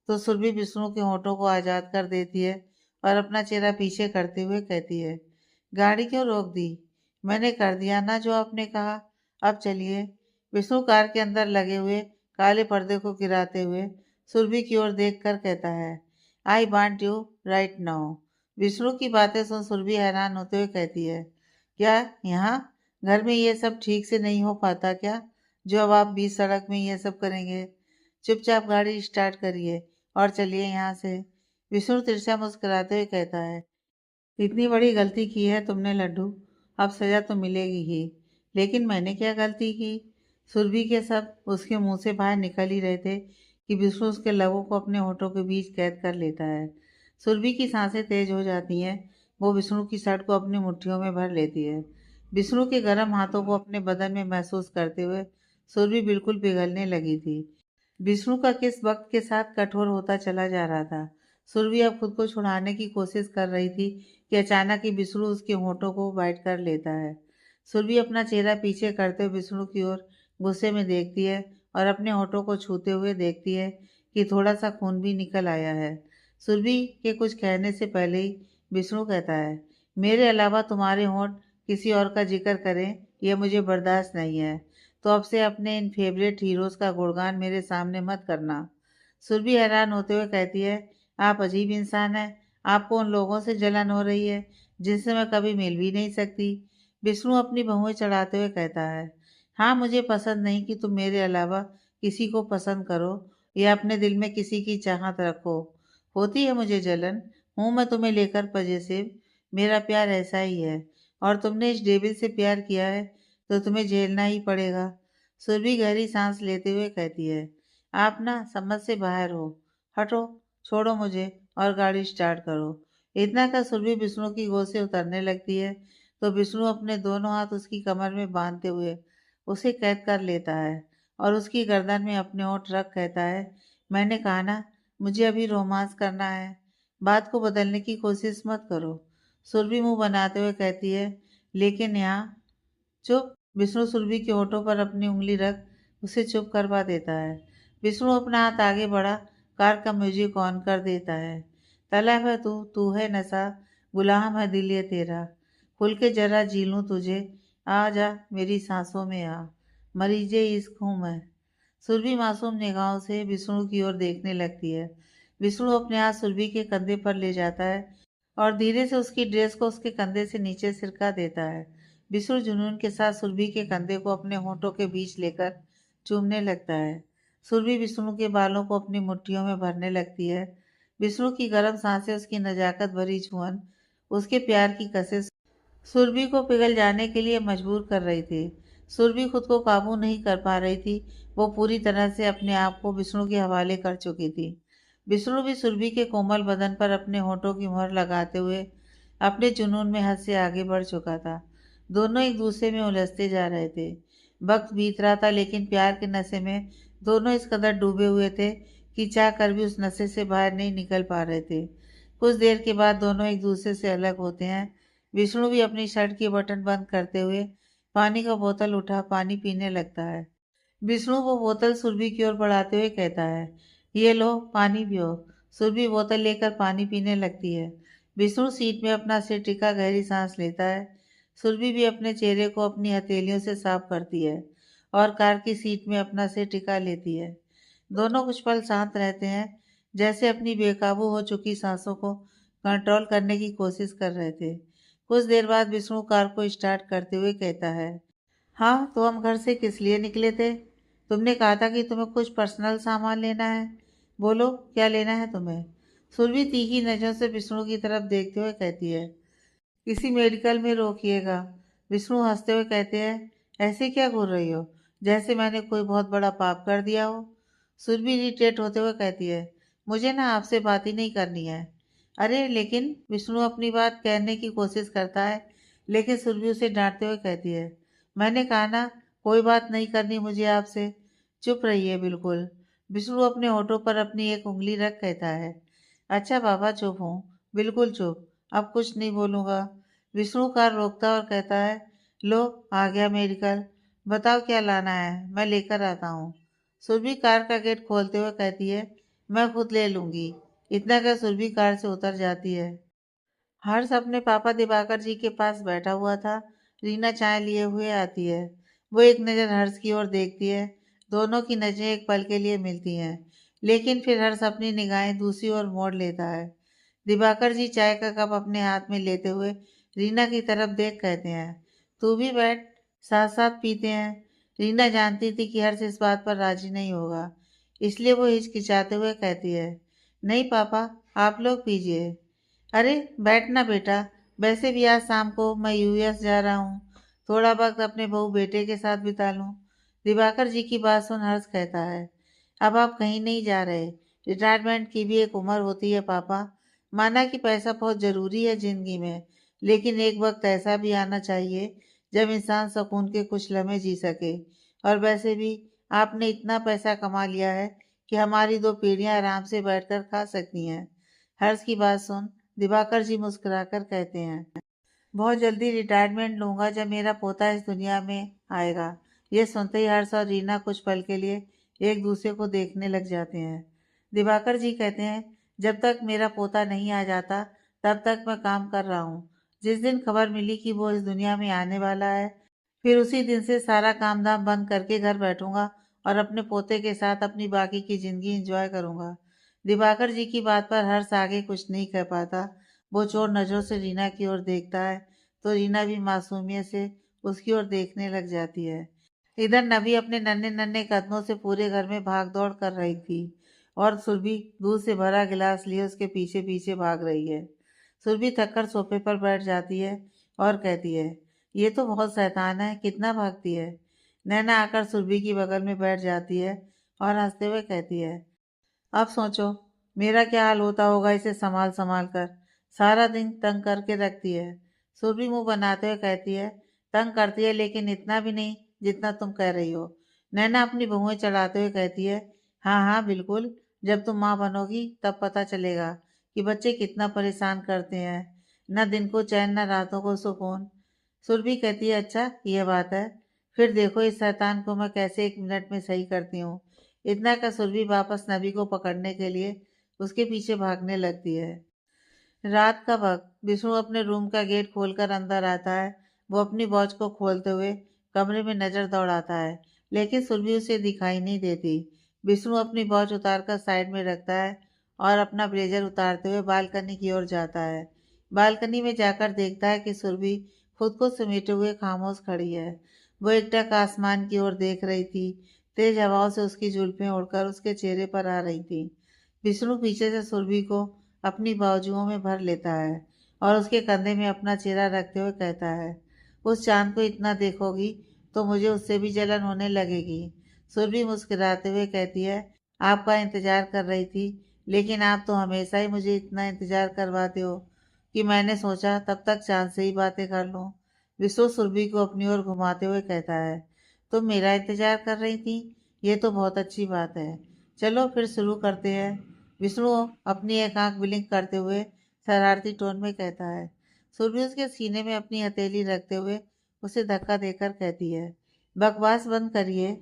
तो सुरभि विष्णु के होठों को आजाद कर देती है और अपना चेहरा पीछे करते हुए कहती है, गाड़ी क्यों रोक दी? मैंने कर दिया ना जो आपने कहा। अब चलिए। विष्णु कार के अंदर लगे हुए काले पर्दे को गिराते हुए सुरभि की ओर देखकर कहता है, I want you right now. Vishnu की बातें सुन सुरभि हैरान होते हुए कहती है, क्या यहाँ घर में ये सब ठीक से नहीं हो पाता क्या, जो अब आप बीच सड़क में ये सब करेंगे? चुपचाप गाड़ी स्टार्ट करिए और चलिए यहाँ से। विष्णु तिरछा मुस्कुराते हुए कहता है, इतनी बड़ी गलती की है तुमने लड्डू, अब सजा तो मिलेगी ही। लेकिन मैंने क्या गलती की? सुरभि के शब्द उसके मुंह से बाहर निकल ही रहे थे कि विष्णु उसके लबों को अपने होठों के बीच कैद कर लेता है। सुरभि की सांसें तेज हो जाती हैं। वो विष्णु की शर्ट को अपनी मुट्ठियों में भर लेती है। विष्णु के गर्म हाथों को अपने बदन में महसूस करते हुए सुरभि बिल्कुल पिघलने लगी थी। विष्णु का किस वक्त के साथ कठोर होता चला जा रहा था। सुरभि अब खुद को छुड़ाने की कोशिश कर रही थी कि अचानक ही विष्णु उसके होठों को बाइट कर लेता है। सुरभि अपना चेहरा पीछे करते हुए विष्णु की ओर गुस्से में देखती है और अपने होठों को छूते हुए देखती है कि थोड़ा सा खून भी निकल आया है। सुरभि के कुछ कहने से पहले ही विष्णु कहता है, मेरे अलावा तुम्हारे होठ किसी और का जिक्र करें यह मुझे बर्दाश्त नहीं है, तो अब से अपने इन फेवरेट हीरोज़ का गुणगान मेरे सामने मत करना। सुरभि हैरान होते हुए कहती है, आप अजीब इंसान हैं। आपको उन लोगों से जलन हो रही है जिनसे मैं कभी मिल भी नहीं सकती। विष्णु अपनी भौहें चढ़ाते हुए कहता है, हाँ, मुझे पसंद नहीं कि तुम मेरे अलावा किसी को पसंद करो या अपने दिल में किसी की चाहत रखो। होती है मुझे जलन। हूँ मैं तुम्हें लेकर पजेसिव। मेरा प्यार ऐसा ही है और तुमने इस डेविल से प्यार किया है तो तुम्हें झेलना ही पड़ेगा। सुरभि गहरी सांस लेते हुए कहती है, आप ना समझ से बाहर हो। हटो, छोड़ो मुझे और गाड़ी स्टार्ट करो। इतना कर सुरभि विष्णु की गोद से उतरने लगती है तो विष्णु अपने दोनों हाथ उसकी कमर में बांधते हुए उसे कैद कर लेता है और उसकी गर्दन में अपने होंठ रख कहता है, मैंने कहा ना, मुझे अभी रोमांस करना है। बात को बदलने की कोशिश मत करो। सुरभि मुंह बनाते हुए कहती है, लेकिन यहाँ चुप। विष्णु सुरभि के होठों पर अपनी उंगली रख उसे चुप करवा देता है। विष्णु अपना हाथ आगे बढ़ा कार का म्यूजिक ऑन कर देता है। तलब है तू है नशा, गुलाम है दिल ये तेरा, खुल के जरा जी लूं तुझे, आ जा मेरी सांसों में आ, मरीजे इश्क हूँ मैं। सुरभि मासूम निगाहों से विष्णु की ओर देखने लगती है। विष्णु अपने हाथ सुरभि के कंधे पर ले जाता है और धीरे से उसकी ड्रेस को उसके कंधे से नीचे सिरका देता है। विष्णु जुनून के साथ सुरभि के कंधे को अपने होठों के बीच लेकर चूमने लगता है। सुरभि विष्णु के बालों को अपनी मुट्ठियों में भरने लगती है। विष्णु की गर्म सांसें, उसकी नजाकत भरी छुअन, उसके प्यार की कसें सुरभि को पिघल जाने के लिए मजबूर कर रही थी। सुरभि खुद को काबू नहीं कर पा रही थी। वो पूरी तरह से अपने आप को विष्णु के हवाले कर चुकी थी। विष्णु भी सुरभि के कोमल बदन पर अपने होठों की मुहर लगाते हुए अपने जुनून में हद से आगे बढ़ चुका था। दोनों एक दूसरे में उलझते जा रहे थे। वक्त बीत रहा था लेकिन प्यार के नशे में दोनों इस कदर डूबे हुए थे कि चाह कर भी उस नशे से बाहर नहीं निकल पा रहे थे। कुछ देर के बाद दोनों एक दूसरे से अलग होते हैं। विष्णु भी अपनी शर्ट की बटन बंद करते हुए पानी का बोतल उठा पानी पीने लगता है। विष्णु वो बोतल सुरभि की ओर बढ़ाते हुए कहता है, ये लो पानी पियो। सुरभि बोतल लेकर पानी पीने लगती है। विष्णु सीट में अपना सिर टिका गहरी सांस लेता है। सुरभि भी अपने चेहरे को अपनी हथेलियों से साफ करती है और कार की सीट में अपना सिर टिका लेती है। दोनों कुछ पल शांत रहते हैं, जैसे अपनी बेकाबू हो चुकी सांसों को कंट्रोल करने की कोशिश कर रहे थे। कुछ देर बाद विष्णु कार को स्टार्ट करते हुए कहता है, हाँ, तो हम घर से किस लिए निकले थे? तुमने कहा था कि तुम्हें कुछ पर्सनल सामान लेना है। बोलो, क्या लेना है तुम्हें? सुरभि तीखी नजरों से विष्णु की तरफ देखते हुए कहती है, किसी मेडिकल में रोकिएगा। विष्णु हंसते हुए कहते हैं, ऐसे क्या घूर रही हो, जैसे मैंने कोई बहुत बड़ा पाप कर दिया हो। सुरभि इरिटेट होते हुए कहती है, मुझे ना आपसे बात ही नहीं करनी है। अरे लेकिन, विष्णु अपनी बात कहने की कोशिश करता है लेकिन सुरभि उसे डांटते हुए कहती है, मैंने कहा ना, कोई बात नहीं करनी मुझे आपसे। चुप रहिए बिल्कुल। विष्णु अपने होठों पर अपनी एक उंगली रख कहता है, अच्छा बाबा, चुप हूँ, बिल्कुल चुप, अब कुछ नहीं बोलूँगा। विष्णु कार रोकता और कहता है, लो आ गया मेडिकल, बताओ क्या लाना है, मैं लेकर आता हूँ। सुरभि कार का गेट खोलते हुए कहती है, मैं खुद ले लूँगी। इतना कर सुरभि कार से उतर जाती है। हर्ष अपने पापा दिवाकर जी के पास बैठा हुआ था। रीना चाय लिए हुए आती है। वो एक नज़र हर्ष की ओर देखती है। दोनों की नजरें एक पल के लिए मिलती हैं, लेकिन फिर हर्ष अपनी निगाहें दूसरी ओर मोड़ लेता है। दिवाकर जी चाय का कप अपने हाथ में लेते हुए रीना की तरफ देख कहते हैं, तू भी बैठ, साथ साथ पीते हैं। रीना जानती थी कि हर्ष इस बात पर राजी नहीं होगा, इसलिए वो हिचकिचाते हुए कहती है, नहीं पापा, आप लोग पीजिए। अरे बैठना बेटा, वैसे भी आज शाम को मैं यूएस जा रहा हूँ, थोड़ा वक्त अपने बहू बेटे के साथ बिता लूँ। दिवाकर जी की बात सुन हर्ष कहता है, अब आप कहीं नहीं जा रहे। रिटायरमेंट की भी एक उम्र होती है पापा। माना कि पैसा बहुत ज़रूरी है ज़िंदगी में, लेकिन एक वक्त ऐसा भी आना चाहिए जब इंसान सुकून के कुछ लम्हे जी सके। और वैसे भी आपने इतना पैसा कमा लिया है कि हमारी 2 पीढ़ियां आराम से बैठकर खा सकती हैं। हर्ष की बात सुन दिवाकर जी मुस्कुराकर कहते हैं, बहुत जल्दी रिटायरमेंट लूंगा जब मेरा पोता इस दुनिया में आएगा। ये सुनते ही हर्ष और रीना कुछ पल के लिए एक दूसरे को देखने लग जाते हैं। दिवाकर जी कहते हैं, जब तक मेरा पोता नहीं आ जाता तब तक मैं काम कर रहा हूँ। जिस दिन खबर मिली कि वो इस दुनिया में आने वाला है, फिर उसी दिन से सारा काम धाम बंद करके घर बैठूंगा और अपने पोते के साथ अपनी बाकी की जिंदगी एंजॉय करूंगा। दिवाकर जी की बात पर हर्ष आगे कुछ नहीं कह पाता। वो चोर नजरों से रीना की ओर देखता है तो रीना भी मासूमियत से उसकी ओर देखने लग जाती है। इधर नबी अपने नन्हे नन्हे कदमों से पूरे घर में भाग दौड़ कर रही थी और सुरभि दूध से भरा गिलास लिए उसके पीछे पीछे भाग रही है। सुरभि थककर सोफे पर बैठ जाती है और कहती है, ये तो बहुत शैतान है, कितना भागती है। नैना आकर सुरभि की बगल में बैठ जाती है और हंसते हुए कहती है, अब सोचो मेरा क्या हाल होता होगा इसे संभाल संभाल कर। सारा दिन तंग करके रखती है। सुरभि मुंह बनाते हुए कहती है, तंग करती है लेकिन इतना भी नहीं जितना तुम कह रही हो। नैना अपनी बहुएं चढ़ाते हुए कहती है, हाँ हाँ बिल्कुल, जब तुम माँ बनोगी तब पता चलेगा कि बच्चे कितना परेशान करते हैं। न दिन को चैन न रातों को सुकून। सुरभि कहती है, अच्छा यह बात है, फिर देखो इस शैतान को मैं कैसे 1 मिनट में सही करती हूँ। इतना का सुरभि वापस नबी को पकड़ने के लिए उसके पीछे भागने लगती है। रात का वक्त विष्णु अपने रूम का गेट खोलकर अंदर आता है। वो अपनी वॉच को खोलते हुए कमरे में नजर दौड़ाता है, लेकिन सुरभि उसे दिखाई नहीं देती। विष्णु अपनी वॉच उतारकर साइड में रखता है और अपना ब्लेजर उतारते हुए बालकनी की ओर जाता है। बालकनी में जाकर देखता है कि सुरभि खुद को समेटे हुए खामोश खड़ी है। वो एकटक आसमान की ओर देख रही थी। तेज हवाओं से उसकी जुल्फें उड़कर उसके चेहरे पर आ रही थी। विष्णु पीछे से सुरभि को अपनी बाजुओं में भर लेता है और उसके कंधे में अपना चेहरा रखते हुए कहता है, उस चांद को इतना देखोगी तो मुझे उससे भी जलन होने लगेगी। सुरभि मुस्कुराते हुए कहती है, आपका इंतजार कर रही थी, लेकिन आप तो हमेशा ही मुझे इतना इंतजार करवाते हो कि मैंने सोचा तब तक चांद से ही बातें कर लूं। विष्णु सुरभि को अपनी ओर घुमाते हुए कहता है, तुम मेरा इंतजार कर रही थी, ये तो बहुत अच्छी बात है। चलो फिर शुरू करते हैं। विष्णु अपनी एक आंख ब्लिंक करते हुए शरारती टोन में कहता है। सुरभि उसके सीने में अपनी हथेली रखते हुए उसे धक्का देकर कहती है, बकवास बंद करिए।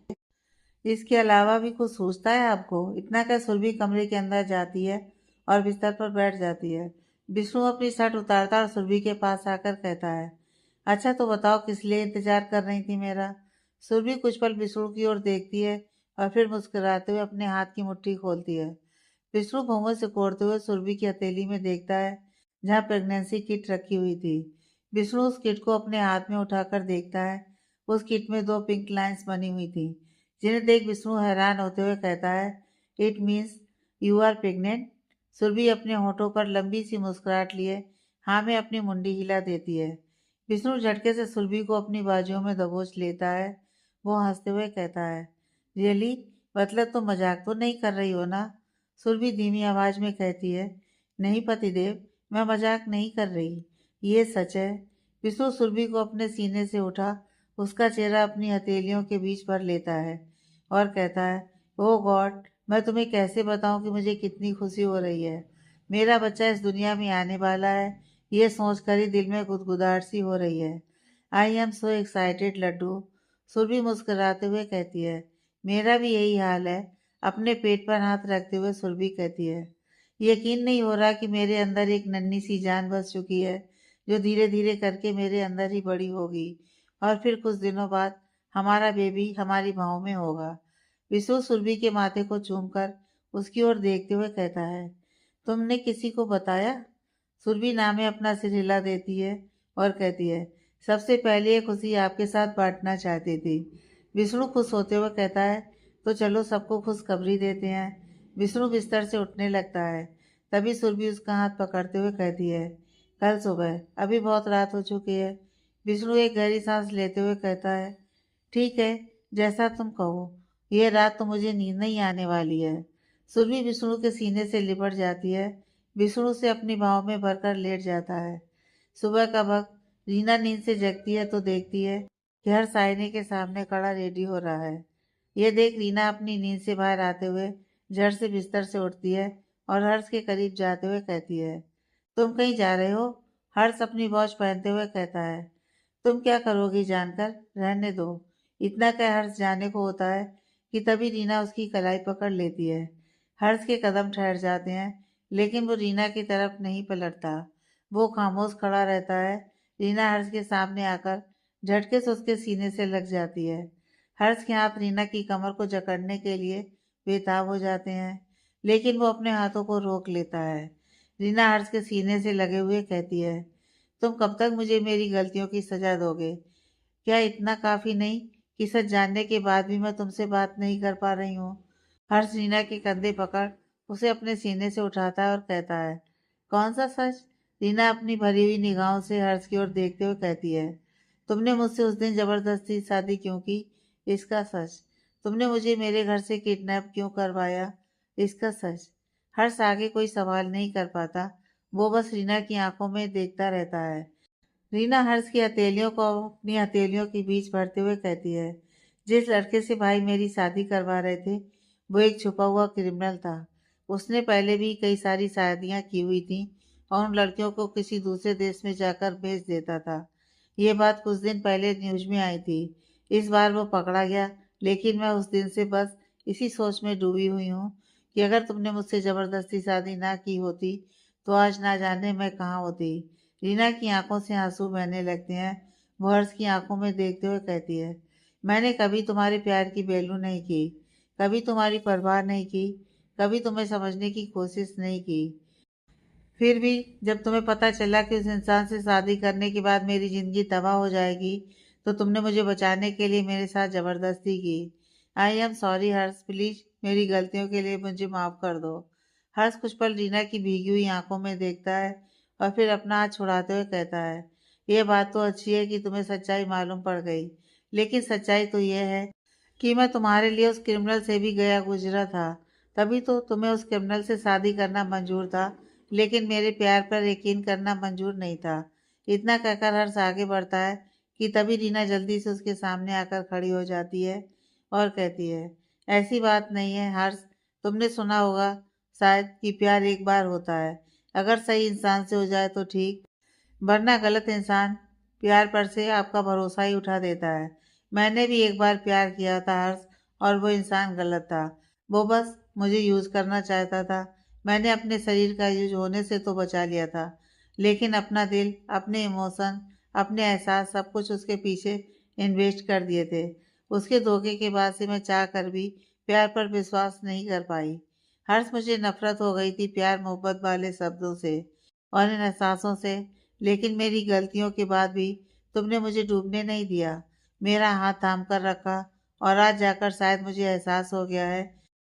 इसके अलावा भी कुछ सोचता है आपको। इतना क्या सुरभि कमरे के अंदर जाती है और बिस्तर पर बैठ जाती है। विष्णु अपनी शर्ट उतारता और सुरभि के पास आकर कहता है, अच्छा तो बताओ किस लिए इंतजार कर रही थी मेरा। सुरभि कुछ पल विष्णु की ओर देखती है और फिर मुस्कुराते हुए अपने हाथ की मुट्ठी खोलती है। विष्णु भौहों से कोड़ते हुए सुरभि की हथेली में देखता है जहाँ प्रेगनेंसी किट रखी हुई थी। विष्णु उस किट को अपने हाथ में उठाकर देखता है। उस किट में 2 पिंक लाइंस बनी हुई थी, जिन्हें देख विष्णु हैरान होते हुए कहता है, it means you are pregnant. Surbhi अपने होठों पर लंबी सी मुस्कुराहट लिए हाँ में अपनी मुंडी हिला देती है। विष्णु झटके से सुरभि को अपनी बाजुओं में दबोच लेता है। वो हंसते हुए कहता है, रियली, मतलब तुम मजाक तो नहीं कर रही हो ना। सुरभि धीमी आवाज में कहती है, नहीं पतिदेव, मैं मजाक नहीं कर रही, ये सच है। विष्णु सुरभि को अपने सीने से उठा उसका चेहरा अपनी हथेलियों के बीच भर लेता है और कहता है, ओह गॉड, मैं तुम्हें कैसे बताऊं कि मुझे कितनी खुशी हो रही है। मेरा बच्चा इस दुनिया में आने वाला है, ये सोचकर ही दिल में गुदगुदाहट सी हो रही है। I am so excited Laddu. Surbhi मुस्कुराते हुए कहती है, मेरा भी यही हाल है। अपने पेट पर हाथ रखते हुए सुरभि कहती है, यकीन नहीं हो रहा कि मेरे अंदर एक नन्ही सी जान बस चुकी है, जो धीरे धीरे करके मेरे अंदर ही बड़ी होगी और फिर कुछ दिनों बाद हमारा बेबी हमारी बाहों में होगा। विशु सुरभि के माथे को चूमकर उसकी ओर देखते हुए कहता है, तुमने किसी को बताया। सुरभि ना में अपना सिर हिला देती है और कहती है, सबसे पहले ये खुशी आपके साथ बांटना चाहती थी। विष्णु खुश होते हुए कहता है, तो चलो सबको खुशखबरी देते हैं। विष्णु बिस्तर से उठने लगता है। तभी सुरभि उसका हाथ पकड़ते हुए कहती है, कल सुबह, अभी बहुत रात हो चुकी है। विष्णु एक गहरी सांस लेते हुए कहता है, ठीक है, जैसा तुम कहो। ये रात तो मुझे नींद नहीं आने वाली है। सुरभि विष्णु के सीने से लिपट जाती है, विष्णु से अपनी बाहों में भरकर लेट जाता है। सुबह का वक्त, रीना नींद से जगती है तो देखती है कि हर्ष आईने के सामने खड़ा रेडी हो रहा है। ये देख रीना अपनी नींद से बाहर आते हुए झट से बिस्तर से उठती है और हर्ष के करीब जाते हुए कहती है, तुम कहीं जा रहे हो? हर्ष अपनी वॉच पहनते हुए कहता है, तुम क्या करोगी जानकर, रहने दो। इतना क्या हर्ष जाने को होता है कि तभी रीना उसकी कलाई पकड़ लेती है। हर्ष के कदम ठहर जाते हैं, लेकिन वो रीना की तरफ नहीं पलटता। वो खामोश खड़ा रहता है। रीना हर्ष के सामने आकर झटके से उसके सीने से लग जाती है। हर्ष के हाथ रीना की कमर को जकड़ने के लिए बेताब हो जाते हैं, लेकिन वो अपने हाथों को रोक लेता है। रीना हर्ष के सीने से लगे हुए कहती है, तुम कब तक मुझे मेरी गलतियों की सजा दोगे? क्या इतना काफी नहीं कि सच जानने के बाद भी मैं तुमसे बात नहीं कर पा रही हूँ? हर्ष रीना के कंधे पकड़ उसे अपने सीने से उठाता है और कहता है, कौन सा सच? रीना अपनी भरी हुई निगाहों से हर्ष की ओर देखते हुए कहती है, तुमने मुझसे उस दिन जबरदस्ती शादी क्यों की? इसका सच। तुमने मुझे मेरे घर से किडनैप क्यों करवाया? इसका सच। हर्ष आगे कोई सवाल नहीं कर पाता। वो बस रीना की आंखों में देखता रहता है। रीना हर्ष की हथेलियों को अपनी हथेलियों के बीच भरते हुए कहती है, जिस लड़के से भाई मेरी शादी करवा रहे थे वो एक छुपा हुआ क्रिमिनल था। उसने पहले भी कई सारी शादियां की हुई थी और उन लड़कियों को किसी दूसरे देश में जाकर बेच देता था। ये बात कुछ दिन पहले न्यूज में आई थी। इस बार वो पकड़ा गया, लेकिन मैं उस दिन से बस इसी सोच में डूबी हुई हूँ कि अगर तुमने मुझसे जबरदस्ती शादी ना की होती तो आज ना जाने मैं कहाँ होती। रीना की आंखों से आंसू बहने लगते हैं। वो हर्ष की आंखों में देखते हुए कहती है, मैंने कभी तुम्हारे प्यार की वैल्यू नहीं की, कभी तुम्हारी परवाह नहीं की, कभी तुम्हें समझने की कोशिश नहीं की। फिर भी जब तुम्हें पता चला कि उस इंसान से शादी करने के बाद मेरी ज़िंदगी तबाह हो जाएगी, तो तुमने मुझे बचाने के लिए मेरे साथ ज़बरदस्ती की। I am sorry Harsh, please मेरी गलतियों के लिए मुझे माफ़ कर दो। हर्ष कुछ पल रीना की भीगी हुई आंखों में देखता है और फिर अपना हाथ छुड़ाते हुए कहता है, यह बात तो अच्छी है कि तुम्हें सच्चाई मालूम पड़ गई, लेकिन सच्चाई तो यह है कि मैं तुम्हारे लिए उस क्रिमिनल से भी गया गुजरा था। तभी तो तुम्हें उस क्रिमिनल से शादी करना मंजूर था, लेकिन मेरे प्यार पर यकीन करना मंजूर नहीं था। इतना कहकर हर्ष आगे बढ़ता है कि तभी रीना जल्दी से उसके सामने आकर खड़ी हो जाती है और कहती है, ऐसी बात नहीं है हर्ष, तुमने सुना होगा शायद कि प्यार एक बार होता है, अगर सही इंसान से हो जाए तो ठीक, वरना गलत इंसान प्यार पर से आपका भरोसा ही उठा देता है। मैंने भी एक बार प्यार किया था हर्ष, और वो इंसान गलत था। वो बस मुझे यूज़ करना चाहता था। मैंने अपने शरीर का यूज होने से तो बचा लिया था, लेकिन अपना दिल, अपने इमोशन, अपने एहसास सब कुछ उसके पीछे इन्वेस्ट कर दिए थे। उसके धोखे के बाद से मैं चाह कर भी प्यार पर विश्वास नहीं कर पाई। हर्ष, मुझे नफरत हो गई थी प्यार मोहब्बत वाले शब्दों से और इन एहसासों से, लेकिन मेरी गलतियों के बाद भी तुमने मुझे डूबने नहीं दिया। मेरा हाथ थाम कर रखा और आज जाकर शायद मुझे एहसास हो गया है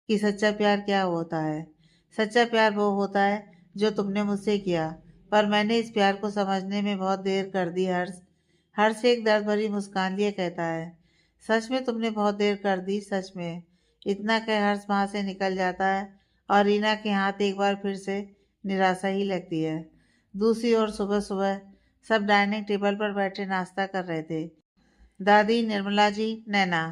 कि सच्चा प्यार क्या होता है। सच्चा प्यार वो होता है जो तुमने मुझसे किया, पर मैंने इस प्यार को समझने में बहुत देर कर दी हर्ष। हर्ष एक दर्द भरी मुस्कान लिए कहता है, सच में तुमने बहुत देर कर दी, सच में। इतना कह हर्ष वहाँ से निकल जाता है और रीना के हाथ एक बार फिर से निराशा ही लगती है। दूसरी ओर सुबह सुबह सब डाइनिंग टेबल पर बैठे नाश्ता कर रहे थे। दादी, निर्मला जी, नैना।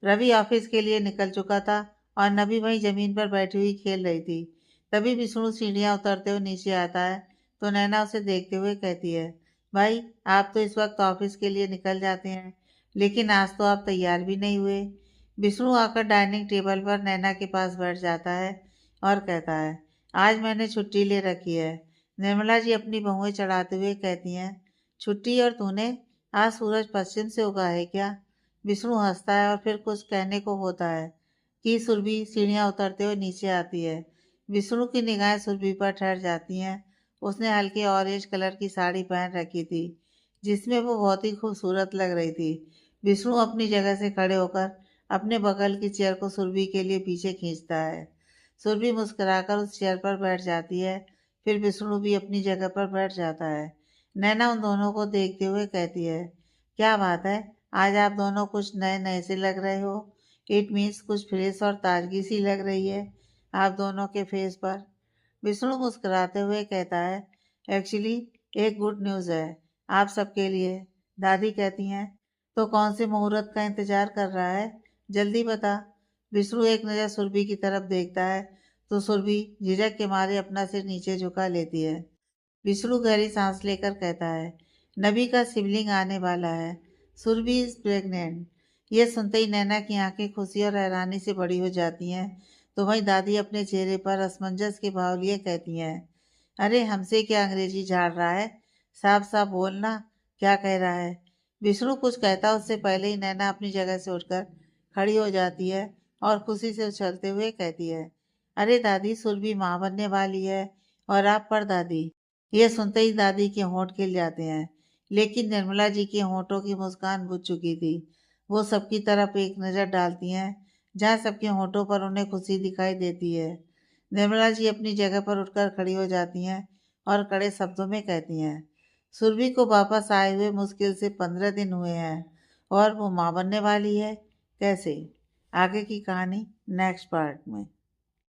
रवि ऑफिस के लिए निकल चुका था और नबी वहीं जमीन पर बैठी हुई खेल रही थी। तभी विष्णु सीढ़ियां उतरते हुए नीचे आता है तो नैना उसे देखते हुए कहती है, भाई आप तो इस वक्त ऑफिस के लिए निकल जाते हैं, लेकिन आज तो आप तैयार भी नहीं हुए। विष्णु आकर डाइनिंग टेबल पर नैना के पास बैठ जाता है और कहता है, आज मैंने छुट्टी ले रखी है। निर्मला जी अपनी बहुएं चढ़ाते हुए कहती हैं, छुट्टी? और तूने? आज सूरज पश्चिम से उगा है क्या? विष्णु हंसता है और फिर कुछ कहने को होता है कि सुरभि सीढ़ियां उतरते हुए नीचे आती है। विष्णु की निगाहें सुरभि पर ठहर जाती हैं। उसने हल्के ऑरेंज कलर की साड़ी पहन रखी थी, जिसमें वो बहुत ही खूबसूरत लग रही थी। विष्णु अपनी जगह से खड़े होकर अपने बगल की चेयर को सुरभि के लिए पीछे खींचता है। सुरभि मुस्कुराकर उस चेयर पर बैठ जाती है। फिर विष्णु भी अपनी जगह पर बैठ जाता है। नैना उन दोनों को देखते हुए कहती है, क्या बात है, आज आप दोनों कुछ नए नए से लग रहे हो। इट मीन्स कुछ फ्रेश और ताजगी सी लग रही है आप दोनों के फेस पर। विष्णु मुस्कुराते हुए कहता है, एक्चुअली एक गुड न्यूज़ है आप सबके लिए। दादी कहती हैं, तो कौन से मुहूर्त का इंतजार कर रहा है, जल्दी बता। विष्णु एक नज़र सुरभि की तरफ देखता है तो सुरभि झिझक के मारे अपना सिर नीचे झुका लेती है। विष्णु गहरी सांस लेकर कहता है, नबी का सिबलिंग आने वाला है, सुरभि इज प्रेग्नेंट। यह सुनते ही नैना की आंखें खुशी और हैरानी से बड़ी हो जाती हैं तो वहीं दादी अपने चेहरे पर असमंजस के भाव लिए कहती हैं, अरे हमसे क्या अंग्रेजी झाड़ रहा है, साफ साफ बोलना क्या कह रहा है। विष्णु कुछ कहता उससे पहले ही नैना अपनी जगह से उठकर खड़ी हो जाती है और खुशी से उछलते हुए कहती है, अरे दादी सुरभि माँ बनने वाली है और आप पर दादी। यह सुनते ही दादी के होंठ खिल जाते हैं, लेकिन निर्मला जी के होंठों की मुस्कान बुझ चुकी थी। वो सबकी तरफ एक नज़र डालती हैं जहाँ सबके होंठों पर उन्हें खुशी दिखाई देती है। निर्मला जी अपनी जगह पर उठकर खड़ी हो जाती हैं और कड़े शब्दों में कहती हैं, सुरभि को वापस आए हुए मुश्किल से 15 दिन हुए हैं और वो माँ बनने वाली है। कैसे? आगे की कहानी नेक्स्ट पार्ट में।